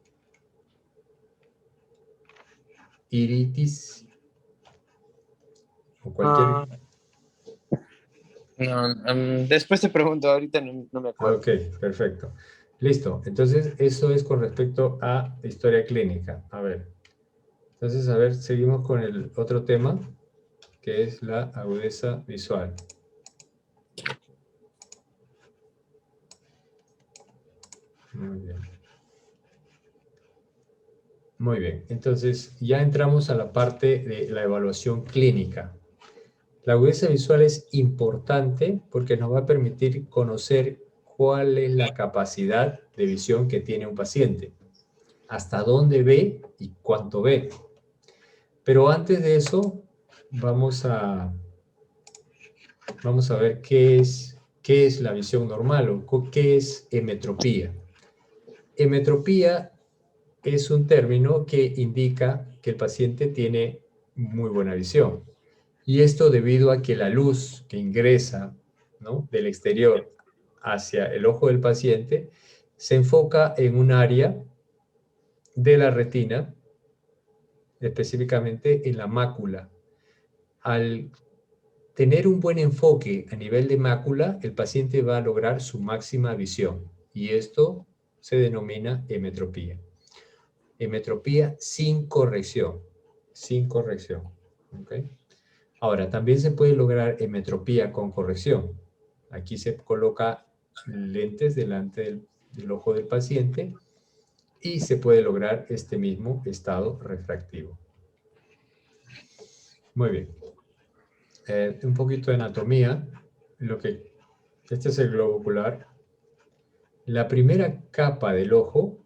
iritis, o cualquier... Ah, no, después te pregunto, ahorita no me acuerdo. Ok, perfecto. Listo. Entonces, eso es con respecto a historia clínica. A ver. Entonces, a ver, seguimos con el otro tema, que es la agudeza visual. Muy bien. Muy bien. Entonces, ya entramos a la parte de la evaluación clínica. La agudeza visual es importante porque nos va a permitir conocer cuál es la capacidad de visión que tiene un paciente, hasta dónde ve y cuánto ve. Pero antes de eso, vamos a ver qué es la visión normal o qué es emetropía. Emetropía es un término que indica que el paciente tiene muy buena visión. Y esto debido a que la luz que ingresa, ¿no?, del exterior hacia el ojo del paciente se enfoca en un área de la retina, específicamente en la mácula. Al tener un buen enfoque a nivel de mácula, el paciente va a lograr su máxima visión y esto se denomina emetropía. Emetropía sin corrección, ¿okay? Ahora, también se puede lograr emetropía con corrección. Aquí se coloca lentes delante del ojo del paciente y se puede lograr este mismo estado refractivo. Muy bien. Un poquito de anatomía. Este es el globo ocular. La primera capa del ojo,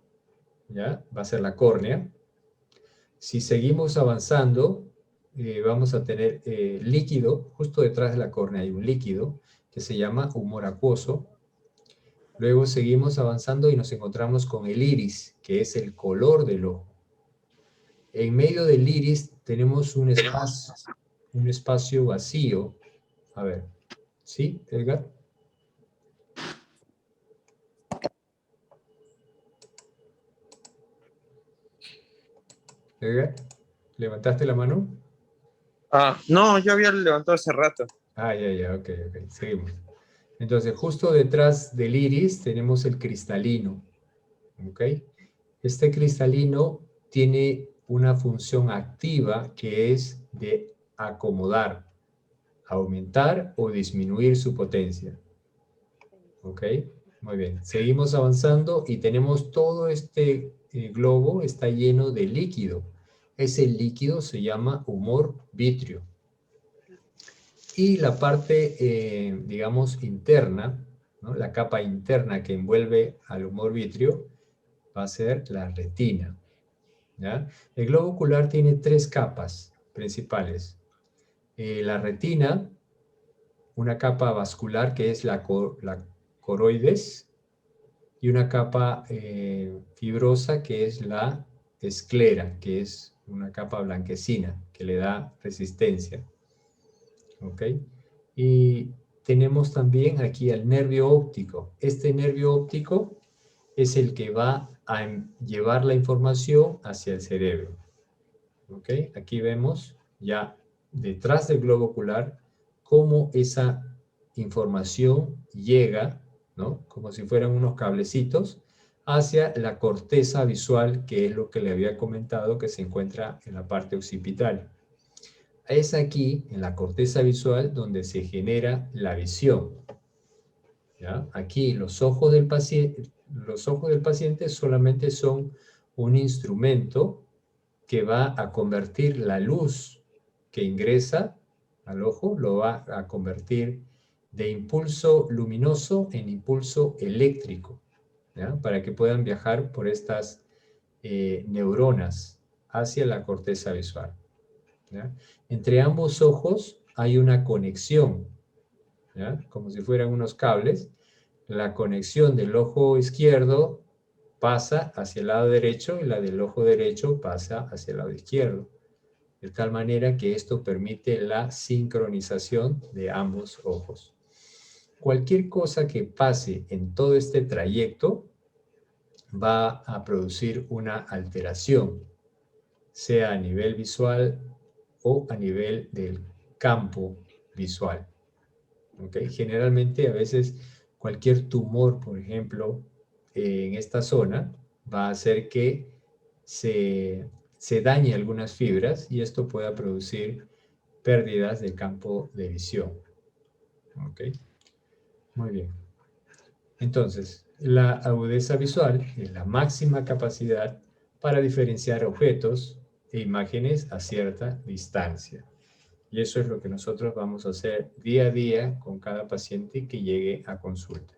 ¿ya? Va a ser la córnea. Si seguimos avanzando, vamos a tener líquido, justo detrás de la córnea hay un líquido que se llama humor acuoso. Luego seguimos avanzando y nos encontramos con el iris, que es el color del ojo. En medio del iris tenemos un espacio vacío. A ver, ¿sí, Edgar? Edgar, ¿levantaste la mano? No, yo había levantado hace rato. Ya, ok, seguimos. Entonces, justo detrás del iris tenemos el cristalino, ¿ok? Este cristalino tiene una función activa que es de acomodar, aumentar o disminuir su potencia, ¿ok? Muy bien, seguimos avanzando y tenemos todo este globo está lleno de líquido. Ese líquido se llama humor vítreo. Y la parte, digamos, interna, ¿no? La capa interna que envuelve al humor vítreo va a ser la retina, ¿ya? El globo ocular tiene 3 capas principales. La retina, una capa vascular que es la coroides, y una capa fibrosa que es la esclera, que es una capa blanquecina que le da resistencia. ¿Ok? Y tenemos también aquí el nervio óptico. Este nervio óptico es el que va a llevar la información hacia el cerebro. ¿Ok? Aquí vemos ya detrás del globo ocular cómo esa información llega, ¿no? Como si fueran unos cablecitos, hacia la corteza visual, que es lo que le había comentado que se encuentra en la parte occipital. Es aquí, en la corteza visual, donde se genera la visión. ¿Ya? Aquí los ojos del paciente solamente son un instrumento que va a convertir la luz que ingresa al ojo, lo va a convertir de impulso luminoso en impulso eléctrico, ¿ya? Para que puedan viajar por estas neuronas hacia la corteza visual, ¿ya? Entre ambos ojos hay una conexión, ¿ya? Como si fueran unos cables. La conexión del ojo izquierdo pasa hacia el lado derecho y la del ojo derecho pasa hacia el lado izquierdo. De tal manera que esto permite la sincronización de ambos ojos. Cualquier cosa que pase en todo este trayecto va a producir una alteración, sea a nivel visual o a nivel del campo visual. ¿Okay? Generalmente, a veces, cualquier tumor, por ejemplo, en esta zona, va a hacer que se dañe algunas fibras y esto pueda producir pérdidas de campo de visión. ¿Ok? Muy bien. Entonces, la agudeza visual es la máxima capacidad para diferenciar objetos e imágenes a cierta distancia. Y eso es lo que nosotros vamos a hacer día a día con cada paciente que llegue a consulta.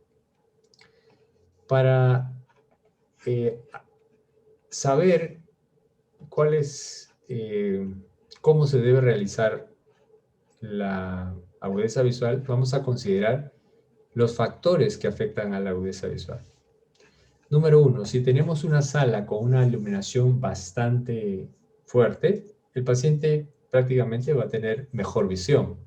Para saber cómo se debe realizar la agudeza visual, vamos a considerar los factores que afectan a la agudeza visual. Número 1, si tenemos una sala con una iluminación bastante fuerte, el paciente prácticamente va a tener mejor visión.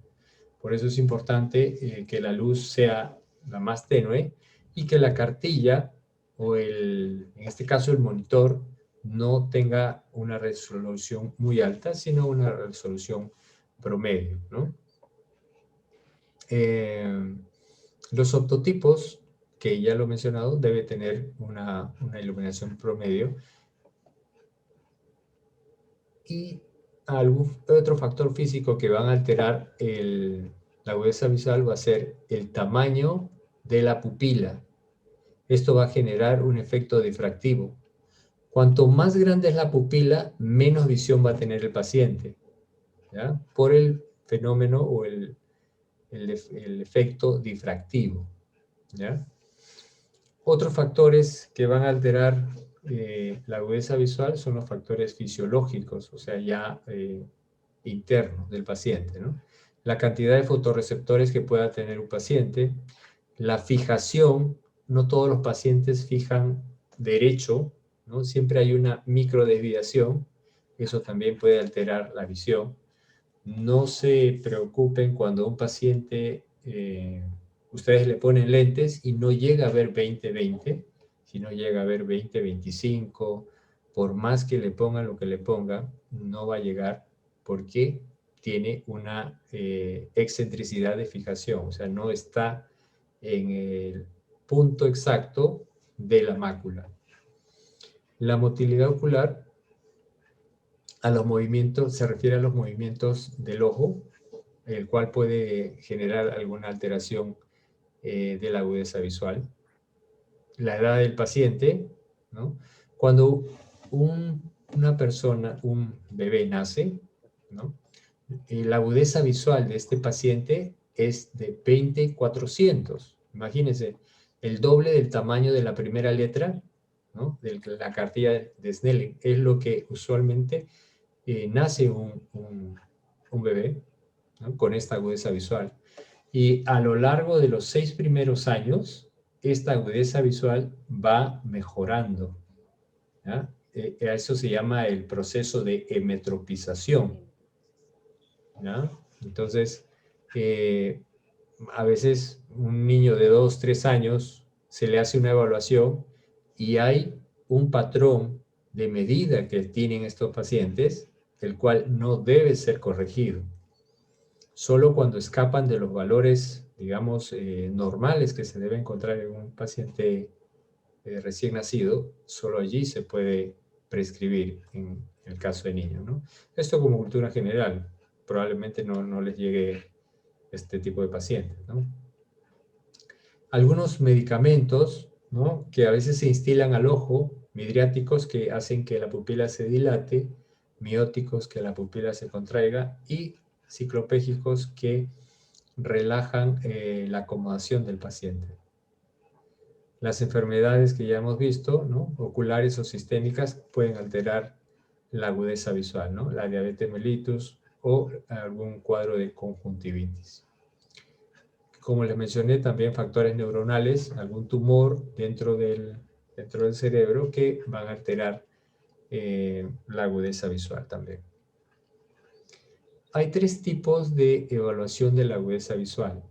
Por eso es importante que la luz sea la más tenue y que la cartilla o en este caso el monitor, no tenga una resolución muy alta, sino una resolución promedio, ¿no? Los optotipos, que ya lo he mencionado, debe tener una iluminación promedio. Y algún otro factor físico que van a alterar la agudeza visual va a ser el tamaño de la pupila. Esto va a generar un efecto difractivo. Cuanto más grande es la pupila, menos visión va a tener el paciente, ¿ya? Por el fenómeno o el efecto difractivo, ¿ya? Otros factores que van a alterar la agudeza visual son los factores fisiológicos, o sea, ya internos del paciente, ¿no? La cantidad de fotorreceptores que pueda tener un paciente, la fijación, no todos los pacientes fijan derecho, ¿no? Siempre hay una microdesviación, eso también puede alterar la visión. No se preocupen cuando un paciente, ustedes le ponen lentes y no llega a ver 20/20, sino llega a ver 20/25, por más que le pongan lo que le pongan, no va a llegar porque tiene una excentricidad de fijación, o sea, no está en el punto exacto de la mácula. La motilidad ocular a los movimientos, se refiere a los movimientos del ojo, el cual puede generar alguna alteración de la agudeza visual. La edad del paciente, ¿no? Cuando una persona, un bebé nace, ¿no? La agudeza visual de este paciente es de 20/400. Imagínense, el doble del tamaño de la primera letra, ¿no? De la cartilla de Snelling. Es lo que usualmente nace un bebé, ¿no? Con esta agudeza visual. Y a lo largo de los 6 primeros años, esta agudeza visual va mejorando, ¿ya? A eso se llama el proceso de emetropización, ¿ya? Entonces, a veces un niño de 2, 3 años se le hace una evaluación y hay un patrón de medida que tienen estos pacientes, el cual no debe ser corregido. Solo cuando escapan de los valores, digamos, normales que se debe encontrar en un paciente recién nacido, solo allí se puede prescribir en el caso de niños, ¿no? Esto como cultura general, probablemente no les llegue este tipo de pacientes, ¿no? Algunos medicamentos, ¿no? Que a veces se instilan al ojo, midriáticos que hacen que la pupila se dilate, mióticos que la pupila se contraiga y ciclopégicos que relajan la acomodación del paciente. Las enfermedades que ya hemos visto, ¿no? Oculares o sistémicas, pueden alterar la agudeza visual, ¿no? La diabetes mellitus o algún cuadro de conjuntivitis. Como les mencioné, también factores neuronales, algún tumor dentro del cerebro que van a alterar la agudeza visual también. Hay 3 tipos de evaluación de la agudeza visual,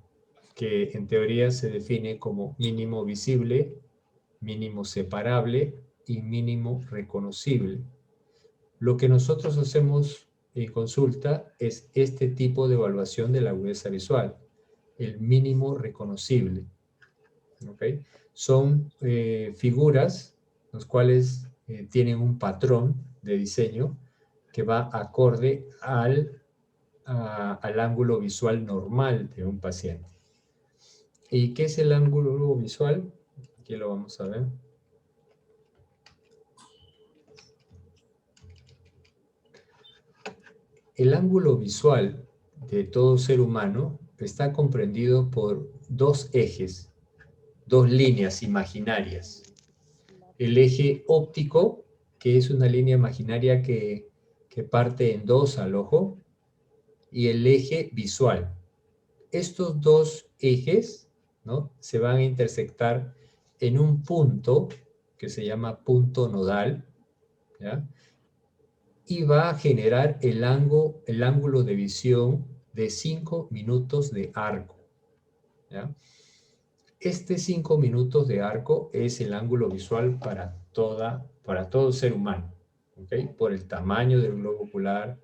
que en teoría se define como mínimo visible, mínimo separable y mínimo reconocible. Lo que nosotros hacemos en consulta es este tipo de evaluación de la agudeza visual, el mínimo reconocible. ¿Okay? Son figuras los cuales tienen un patrón de diseño que va acorde al ángulo visual normal de un paciente. ¿Y qué es el ángulo visual? Aquí lo vamos a ver. El ángulo visual de todo ser humano está comprendido por 2 ejes, 2 líneas imaginarias. El eje óptico, que es una línea imaginaria que parte en 2 al ojo, y el eje visual. Estos 2 ejes, ¿no? Se van a intersectar en un punto que se llama punto nodal, ¿ya? Y va a generar el ángulo de visión de 5 minutos de arco, ¿ya? Este 5 minutos de arco es el ángulo visual para todo ser humano, ¿okay? Por el tamaño del globo ocular,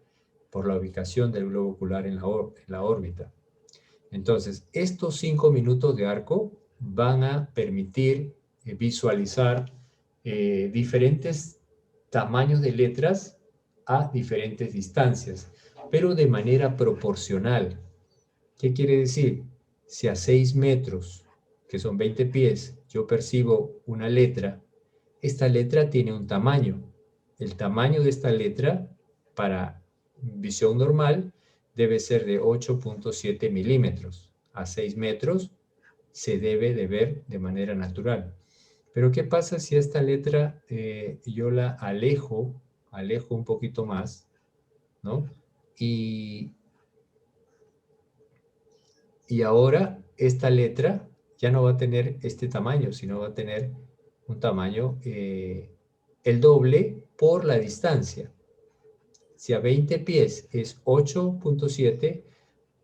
por la ubicación del globo ocular en la órbita. Entonces, estos 5 minutos de arco van a permitir visualizar diferentes tamaños de letras a diferentes distancias, pero de manera proporcional. ¿Qué quiere decir? Si a 6 metros, que son 20 pies, yo percibo una letra, esta letra tiene un tamaño. El tamaño de esta letra para visión normal debe ser de 8.7 milímetros. A 6 metros se debe de ver de manera natural. Pero ¿qué pasa si esta letra yo la alejo un poquito más, ¿no? Y ahora esta letra ya no va a tener este tamaño, sino va a tener un tamaño el doble por la distancia. Si a 20 pies es 8.7,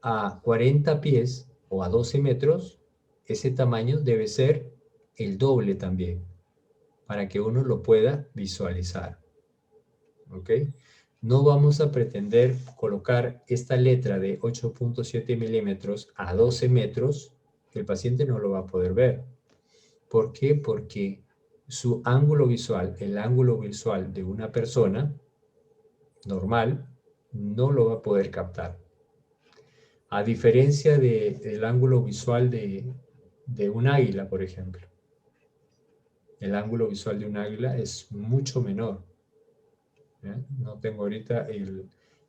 a 40 pies o a 12 metros, ese tamaño debe ser el doble también, para que uno lo pueda visualizar. ¿Ok? No vamos a pretender colocar esta letra de 8.7 milímetros a 12 metros, el paciente no lo va a poder ver. ¿Por qué? Porque su ángulo visual, el ángulo visual de una persona normal, no lo va a poder captar. A diferencia del ángulo visual de un águila, por ejemplo. El ángulo visual de un águila es mucho menor. No tengo ahorita el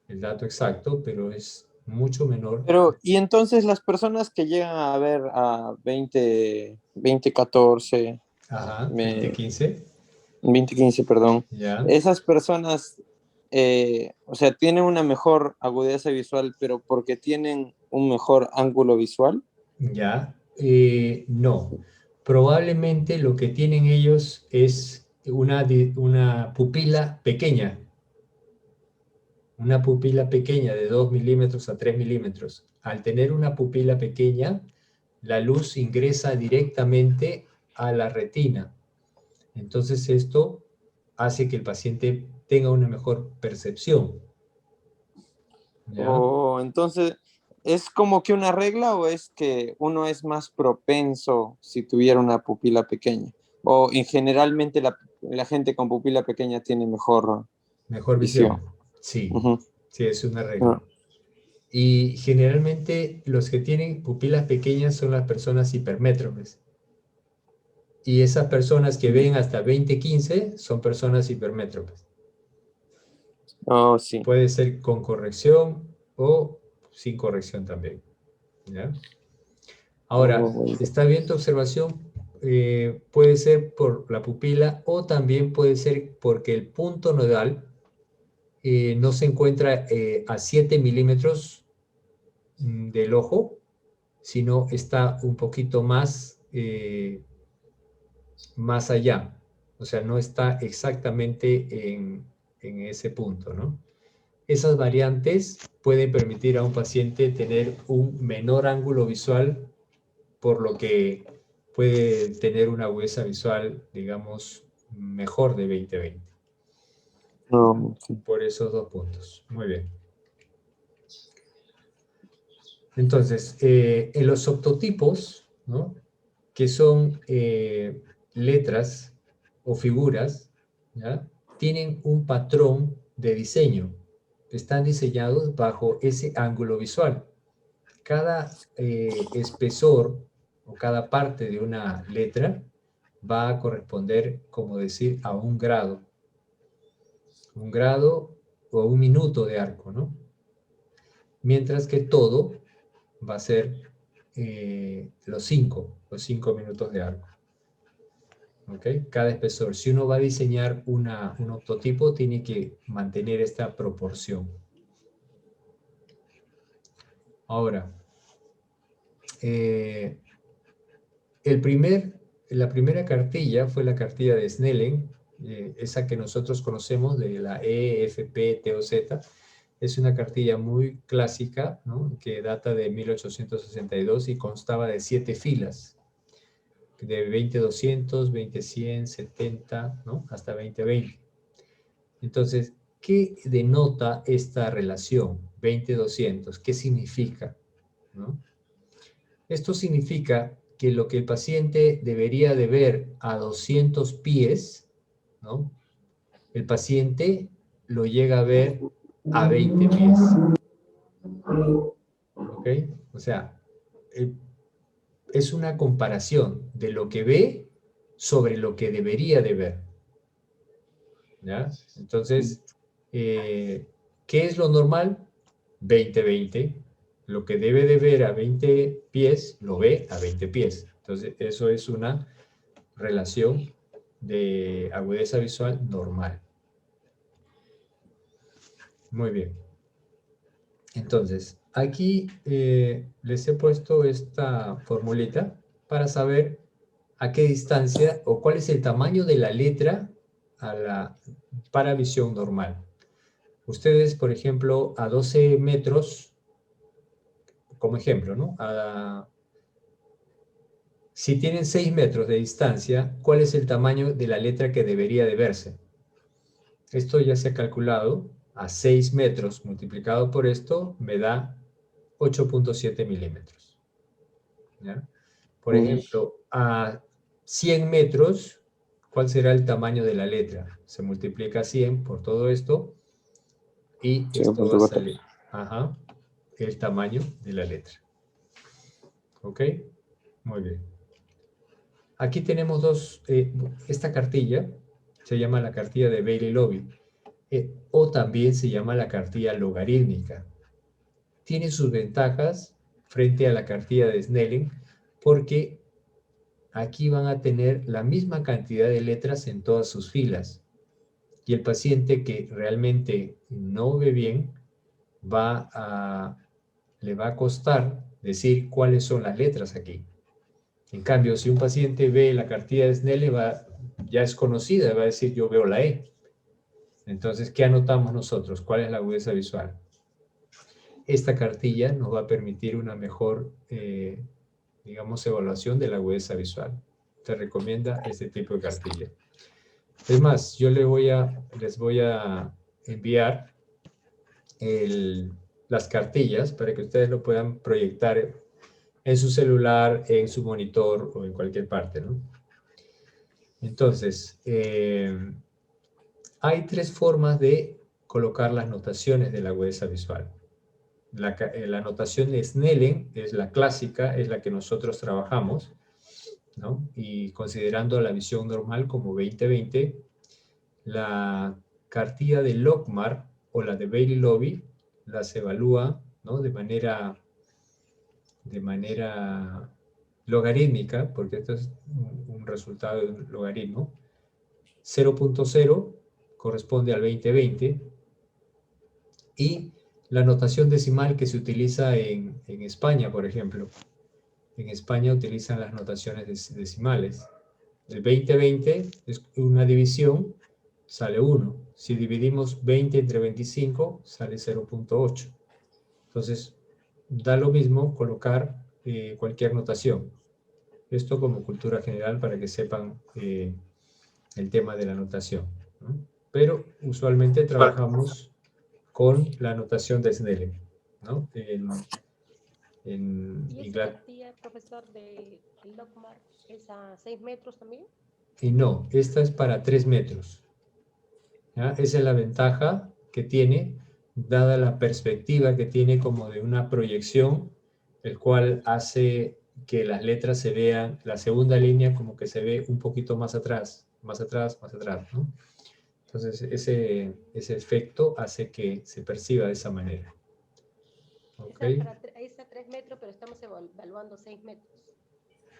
dato exacto, pero es mucho menor. Pero, y entonces las personas que llegan a ver a 2014, Ajá, 2015. 2015, perdón, Ya, esas personas, o sea, tienen una mejor agudeza visual, pero porque tienen un mejor ángulo visual. ya. No. Probablemente lo que tienen ellos es una pupila pequeña. Una pupila pequeña de 2 milímetros a 3 milímetros. Al tener una pupila pequeña, la luz ingresa directamente a la retina. Entonces esto hace que el paciente tenga una mejor percepción. ¿Ya? O entonces, ¿es como que una regla o es que uno es más propenso si tuviera una pupila pequeña? O generalmente la gente con pupila pequeña tiene mejor Mejor visión. visión. Sí, Ujú. sí, es una regla. Ah, Y generalmente los que tienen pupilas pequeñas son las personas hipermétropes. Y esas personas que ven hasta 20/15 son personas hipermétropes. oh, sí. Puede ser con corrección o sin corrección también. ¿Ya? Oh, Ahora, bueno. está bien tu observación, puede ser por la pupila o también puede ser porque el punto nodal no se encuentra a 7 milímetros del ojo, sino está un poquito más allá. O sea, no está exactamente en ese punto, ¿no? Esas variantes pueden permitir a un paciente tener un menor ángulo visual, por lo que puede tener una agudeza visual, digamos, mejor de 20/20. Oh, sí. Por esos dos puntos. Muy bien. Entonces, en los octotipos, ¿no? Que son letras o figuras, ¿ya? Tienen un patrón de diseño. Están diseñados bajo ese ángulo visual. Cada espesor o cada parte de una letra va a corresponder, como decir, a un grado o un minuto de arco, ¿no? Mientras que todo va a ser los 5 minutos de arco. ¿Ok? Cada espesor. Si uno va a diseñar un octotipo, tiene que mantener esta proporción. Ahora, la primera cartilla fue la cartilla de Snellen, esa que nosotros conocemos de la EFP-TOZ. Es una cartilla muy clásica, ¿no? Que data de 1862 y constaba de 7 filas, de 20-200, 20-100, 70, ¿no? Hasta 20-20. Entonces, ¿qué denota esta relación 20-200? ¿Qué significa? ¿No? Esto significa que lo que el paciente debería de ver a 200 pies, ¿no? El paciente lo llega a ver a 20 pies. ¿Ok? O sea, es una comparación de lo que ve sobre lo que debería de ver. ¿Ya? Entonces, ¿qué es lo normal? 20-20. Lo que debe de ver a 20 pies, lo ve a 20 pies. Entonces, eso es una relación de agudeza visual normal. Muy bien. Entonces, aquí les he puesto esta formulita para saber a qué distancia o cuál es el tamaño de la letra para visión normal. Ustedes, por ejemplo, a 12 metros, como ejemplo, ¿no? Si tienen 6 metros de distancia, ¿cuál es el tamaño de la letra que debería de verse? Esto ya se ha calculado. A 6 metros multiplicado por esto me da 8.7 milímetros. ¿Ya? Por ejemplo, a 100 metros, ¿cuál será el tamaño de la letra? Se multiplica 100 por todo esto y esto va a salir el tamaño de la letra. ¿Ok? Muy bien. Aquí tenemos esta cartilla se llama la cartilla de Bailey-Lowy. O también se llama la cartilla logarítmica. Tiene sus ventajas frente a la cartilla de Snellen porque aquí van a tener la misma cantidad de letras en todas sus filas y el paciente que realmente no ve bien le va a costar decir cuáles son las letras aquí. En cambio, si un paciente ve la cartilla de Snellen ya es conocida, va a decir yo veo la E. Entonces, ¿qué anotamos nosotros? ¿Cuál es la agudeza visual? Esta cartilla nos va a permitir una mejor, digamos, evaluación de la agudeza visual. Se recomienda este tipo de cartilla. Es más, yo les voy a enviar las cartillas para que ustedes lo puedan proyectar en su celular, en su monitor o en cualquier parte, ¿no? Entonces, hay 3 formas de colocar las notaciones de la agudeza visual. La notación de Snellen es la clásica, es la que nosotros trabajamos, ¿no? Y considerando la visión normal como 20/20, la cartilla de Lockmar o la de Bailey-Lowy las evalúa, ¿no? de manera logarítmica, porque esto es un resultado de un logaritmo. 0.0 corresponde al 20/20 y la notación decimal que se utiliza en España, por ejemplo. En España utilizan las notaciones decimales. El 20/20 es una división, sale 1. Si dividimos 20 entre 25, sale 0.8. Entonces, da lo mismo colocar cualquier notación. Esto como cultura general para que sepan el tema de la notación, ¿no? Pero usualmente trabajamos con la notación de Snellen, ¿no? ¿Y esa cartilla, profesor, de Lockmar es a 6 metros también? Y no, esta es para 3 metros. ¿Ya? Esa es la ventaja que tiene, dada la perspectiva que tiene como de una proyección, el cual hace que las letras se vean, la segunda línea como que se ve un poquito más atrás, ¿no? Entonces, ese efecto hace que se perciba de esa manera. ¿Okay? Ahí está 3 metros, pero estamos evaluando 6 metros.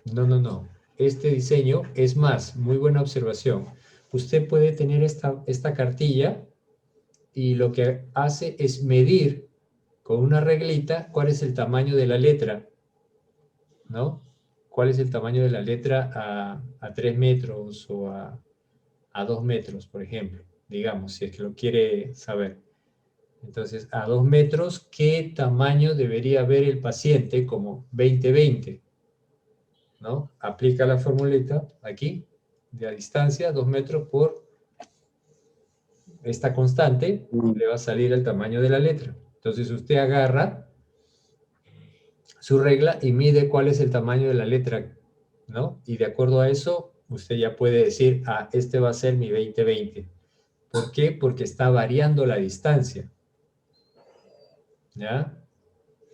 No. Este diseño es más, muy buena observación. Usted puede tener esta cartilla y lo que hace es medir con una reglita cuál es el tamaño de la letra, ¿no? ¿Cuál es el tamaño de la letra a 3 metros o a 2 metros, por ejemplo? Digamos, si es que lo quiere saber. Entonces, a 2 metros, ¿qué tamaño debería ver el paciente como 20/20? ¿No? Aplica la formulita aquí, de a distancia, 2 metros por esta constante, y le va a salir el tamaño de la letra. Entonces, usted agarra su regla y mide cuál es el tamaño de la letra, ¿no? Y de acuerdo a eso, usted ya puede decir, este va a ser mi 20/20. ¿Por qué? Porque está variando la distancia. ¿Ya?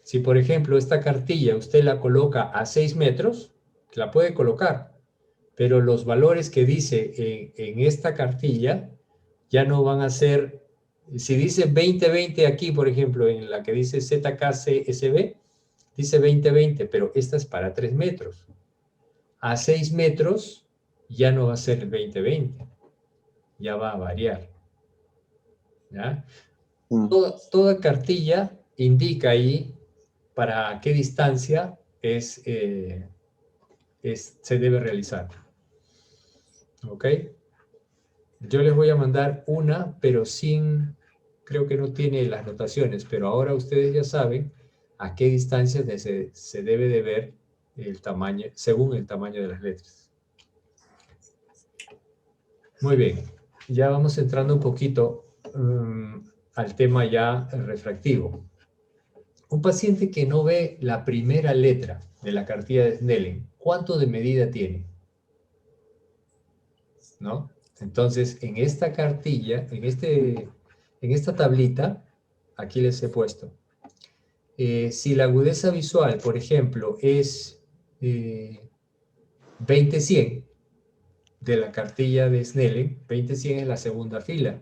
Si, por ejemplo, esta cartilla usted la coloca a 6 metros, la puede colocar, pero los valores que dice en esta cartilla ya no van a ser, si dice 20/20 aquí, por ejemplo, en la que dice ZKCSB, dice 20/20, pero esta es para 3 metros. A 6 metros ya no va a ser el 20/20, ya va a variar. ¿Ya? Toda cartilla indica ahí para qué distancia se debe realizar. ¿Ok? Yo les voy a mandar una, pero sin, creo que no tiene las notaciones, pero ahora ustedes ya saben a qué distancia se debe de ver el tamaño, según el tamaño de las letras. Muy bien, ya vamos entrando un poquito al tema ya refractivo. Un paciente que no ve la primera letra de la cartilla de Snellen, ¿cuánto de medida tiene? ¿No? Entonces, en esta cartilla, en esta tablita, aquí les he puesto, si la agudeza visual, por ejemplo, es 20/100 de la cartilla de Snellen, 20/100 es la segunda fila,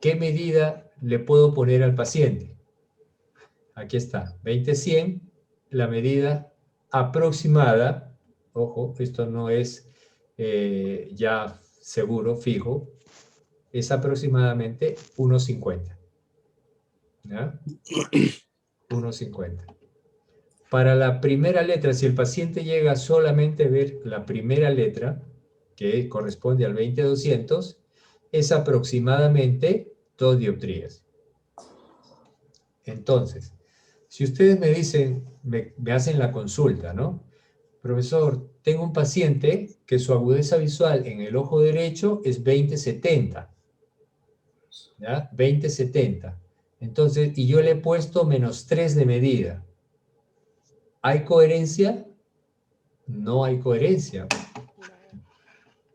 ¿qué medida le puedo poner al paciente? Aquí está, 20/100, la medida aproximada, ojo, esto no es ya seguro, fijo, es aproximadamente 1,50. ¿Ya? 1,50. Para la primera letra, si el paciente llega solamente a ver la primera letra, que corresponde al 20/200, es aproximadamente 2 dioptrías. Entonces, si ustedes me dicen, me hacen la consulta, ¿no? Profesor, tengo un paciente que su agudeza visual en el ojo derecho es 20/70. ¿Ya? 20/70. Entonces, y yo le he puesto -3 de medida. ¿Hay coherencia? No hay coherencia.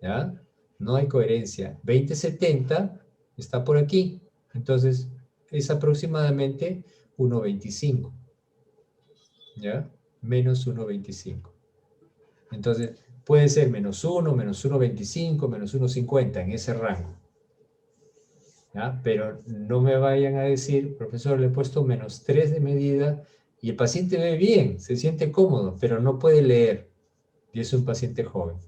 ¿Ya? No hay coherencia. 20/70 está por aquí. Entonces, es aproximadamente 1,25. ¿Ya? Menos 1,25. Entonces, puede ser -1, -1,25, -1,50 en ese rango. ¿Ya? Pero no me vayan a decir, profesor, le he puesto -3 de medida y el paciente ve bien, se siente cómodo, pero no puede leer y es un paciente joven.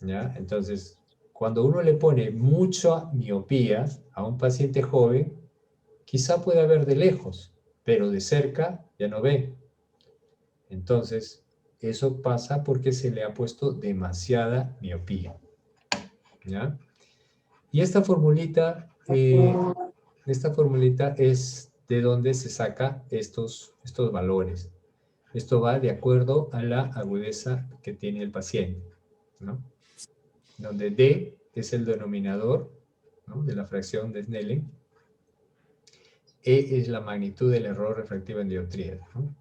¿Ya? Entonces, cuando uno le pone mucha miopía a un paciente joven, quizá pueda ver de lejos, pero de cerca ya no ve. Entonces, eso pasa porque se le ha puesto demasiada miopía. ¿Ya? Y esta formulita es de donde se saca estos valores. Esto va de acuerdo a la agudeza que tiene el paciente, ¿no? Donde D es el denominador, ¿no?, de la fracción de Snellen. E es la magnitud del error refractivo en dioptría, ¿no?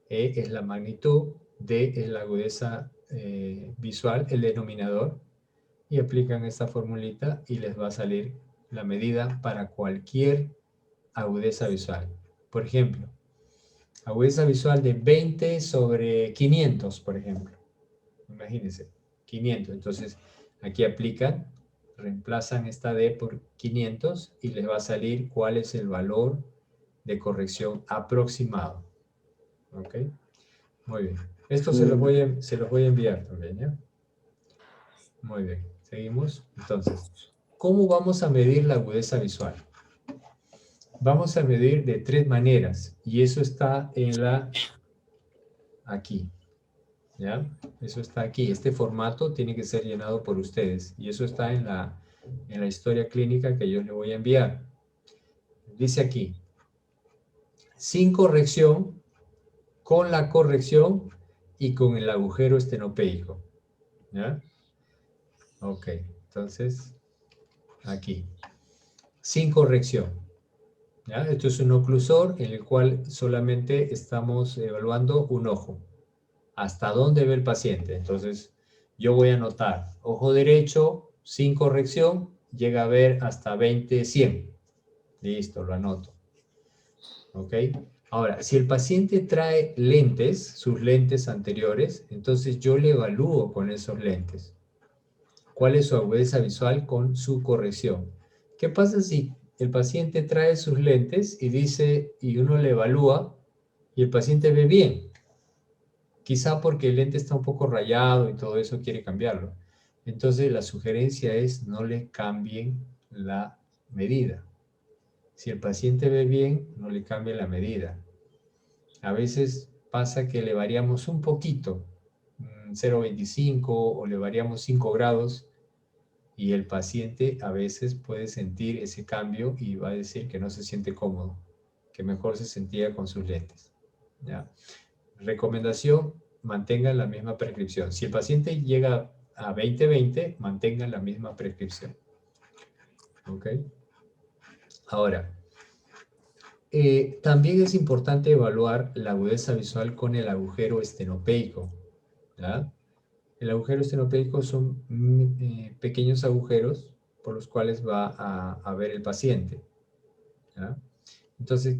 E es la magnitud, D es la agudeza visual, el denominador, y aplican esta formulita y les va a salir la medida para cualquier agudeza visual. Por ejemplo, agudeza visual de 20/500, por ejemplo. Imagínense, 500. Entonces, aquí aplican, reemplazan esta D por 500 y les va a salir cuál es el valor de corrección aproximado. ¿Ok? Muy bien. Esto se los voy a enviar también, ¿ya? Muy bien. Seguimos. Entonces, ¿cómo vamos a medir la agudeza visual? Vamos a medir de 3 maneras y eso está aquí. ¿Ya? Eso está aquí. Este formato tiene que ser llenado por ustedes y eso está en la historia clínica que yo les voy a enviar. Dice aquí, sin corrección, con la corrección y con el agujero estenopeico. ¿Ya? Ok, entonces, aquí. Sin corrección. ¿Ya? Esto es un oclusor en el cual solamente estamos evaluando un ojo. ¿Hasta dónde ve el paciente? Entonces, yo voy a anotar, ojo derecho, sin corrección, llega a ver hasta 20/100. Listo, lo anoto. ¿Ok? Ahora, si el paciente trae lentes, sus lentes anteriores, entonces yo le evalúo con esos lentes. ¿Cuál es su agudeza visual con su corrección? ¿Qué pasa si el paciente trae sus lentes y dice, y uno le evalúa, y el paciente ve bien? Quizá porque el lente está un poco rayado y todo eso quiere cambiarlo. Entonces la sugerencia es no le cambien la medida. Si el paciente ve bien, no le cambien la medida. A veces pasa que le variamos un poquito, 0,25 o le variamos 5 grados y el paciente a veces puede sentir ese cambio y va a decir que no se siente cómodo, que mejor se sentía con sus lentes. ¿Ya? Recomendación, mantengan la misma prescripción. Si el paciente llega a 20-20, mantengan la misma prescripción. ¿Ok? Ahora, también es importante evaluar la agudeza visual con el agujero estenopeico. ¿Ya? El agujero estenopeico son pequeños agujeros por los cuales va a ver el paciente. ¿Ya? Entonces,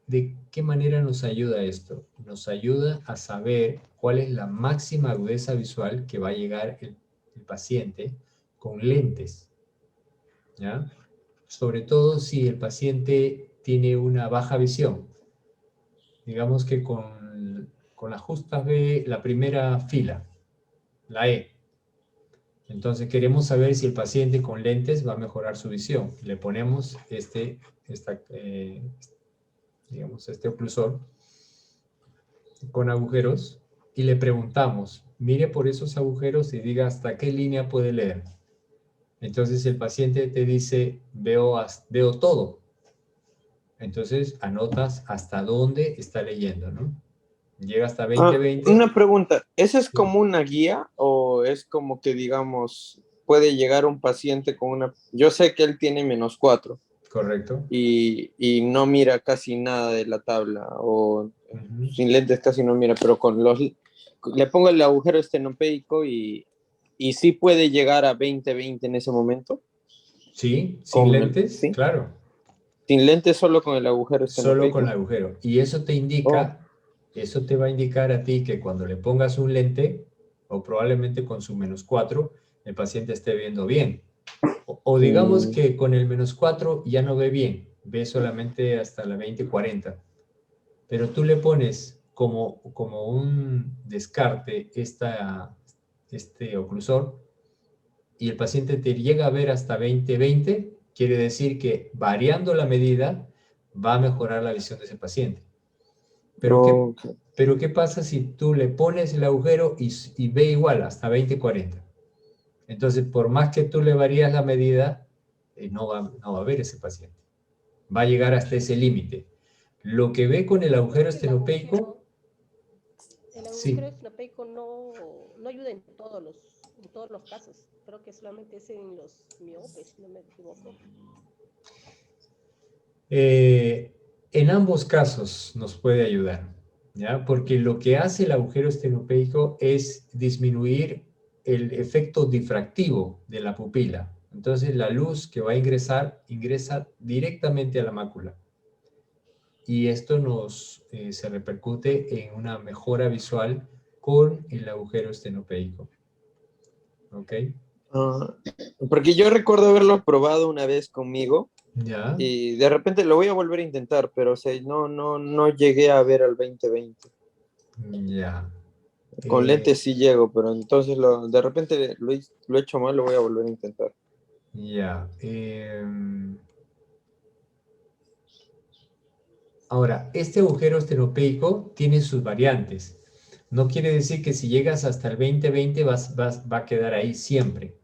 ¿de qué manera nos ayuda esto? Nos ayuda a saber cuál es la máxima agudeza visual que va a llegar el paciente con lentes. ¿Ya? Sobre todo si el paciente tiene una baja visión. Digamos que con la justa B, la primera fila, la E. Entonces queremos saber si el paciente con lentes va a mejorar su visión. Le ponemos este oclusor con agujeros y le preguntamos, mire por esos agujeros y diga hasta qué línea puede leer. Entonces el paciente te dice, veo todo. Entonces anotas hasta dónde está leyendo, ¿no? Llega hasta 20-20. Una pregunta, ¿esa es Sí. como una guía o es como que, digamos, puede llegar un paciente con una... Yo sé que él tiene -4 Correcto. y no mira casi nada de la tabla o sin lentes casi no mira, pero le pongo el agujero estenopeico y sí puede llegar a 20-20 en ese momento. Sí, sin lentes, ¿sí? claro. Sin lentes, solo con el agujero estenopeico. Solo con el agujero. Y eso te indica, eso te va a indicar a ti que cuando le pongas un lente, o probablemente con su -4, el paciente esté viendo bien. O digamos que con el -4 ya no ve bien, ve solamente hasta la 20-40. Pero tú le pones como un descarte este oclusor y el paciente te llega a ver hasta 20-20, quiere decir que variando la medida va a mejorar la visión de ese paciente. Pero, ¿qué pasa si tú le pones el agujero y ve igual hasta 20-40? Entonces, por más que tú le varías la medida, no va a ver ese paciente. Va a llegar hasta ese límite. Lo que ve con el agujero estenopeico... El agujero estenopeico no ayuda en todos los casos. Creo que solamente es en los miopes, si no me equivoco. En ambos casos nos puede ayudar, ¿ya? Porque lo que hace el agujero estenopeico es disminuir el efecto difractivo de la pupila. Entonces la luz que va a ingresa directamente a la mácula. Y esto se repercute en una mejora visual con el agujero estenopeico. ¿Ok? Porque yo recuerdo haberlo probado una vez conmigo. ¿Ya? Y de repente lo voy a volver a intentar, pero o sea, no llegué a ver al 20-20. Ya. Con lentes sí llego, pero entonces de repente lo he hecho mal, lo voy a volver a intentar. Ya. Ahora, este agujero estenopeico tiene sus variantes. No quiere decir que si llegas hasta el 20-20 va a quedar ahí siempre.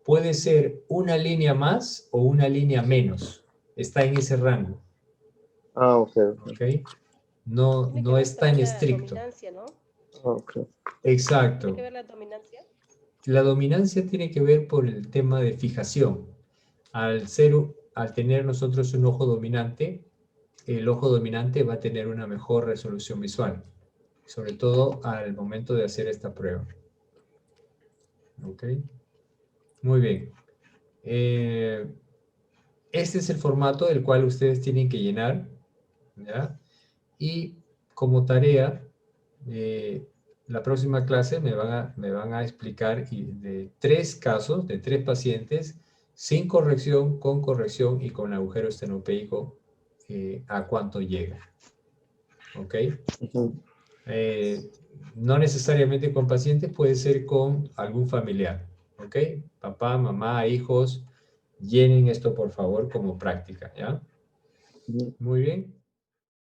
Puede ser una línea más o una línea menos. Está en ese rango. Ok. No es tan estricto. La dominancia, ¿no? Okay. Exacto. ¿Tiene que ver la dominancia? La dominancia tiene que ver por el tema de fijación. Al tener nosotros un ojo dominante, el ojo dominante va a tener una mejor resolución visual, sobre todo al momento de hacer esta prueba. ¿Ok? Muy bien. Este es el formato del cual ustedes tienen que llenar, ¿ya? Y como tarea, la próxima clase me van a explicar de 3 casos, de 3 pacientes, sin corrección, con corrección y con agujero estenopeico, a cuánto llega. ¿Ok? No necesariamente con pacientes, puede ser con algún familiar, ¿ok? Papá, mamá, hijos, llenen esto por favor como práctica, ¿ya? Muy bien.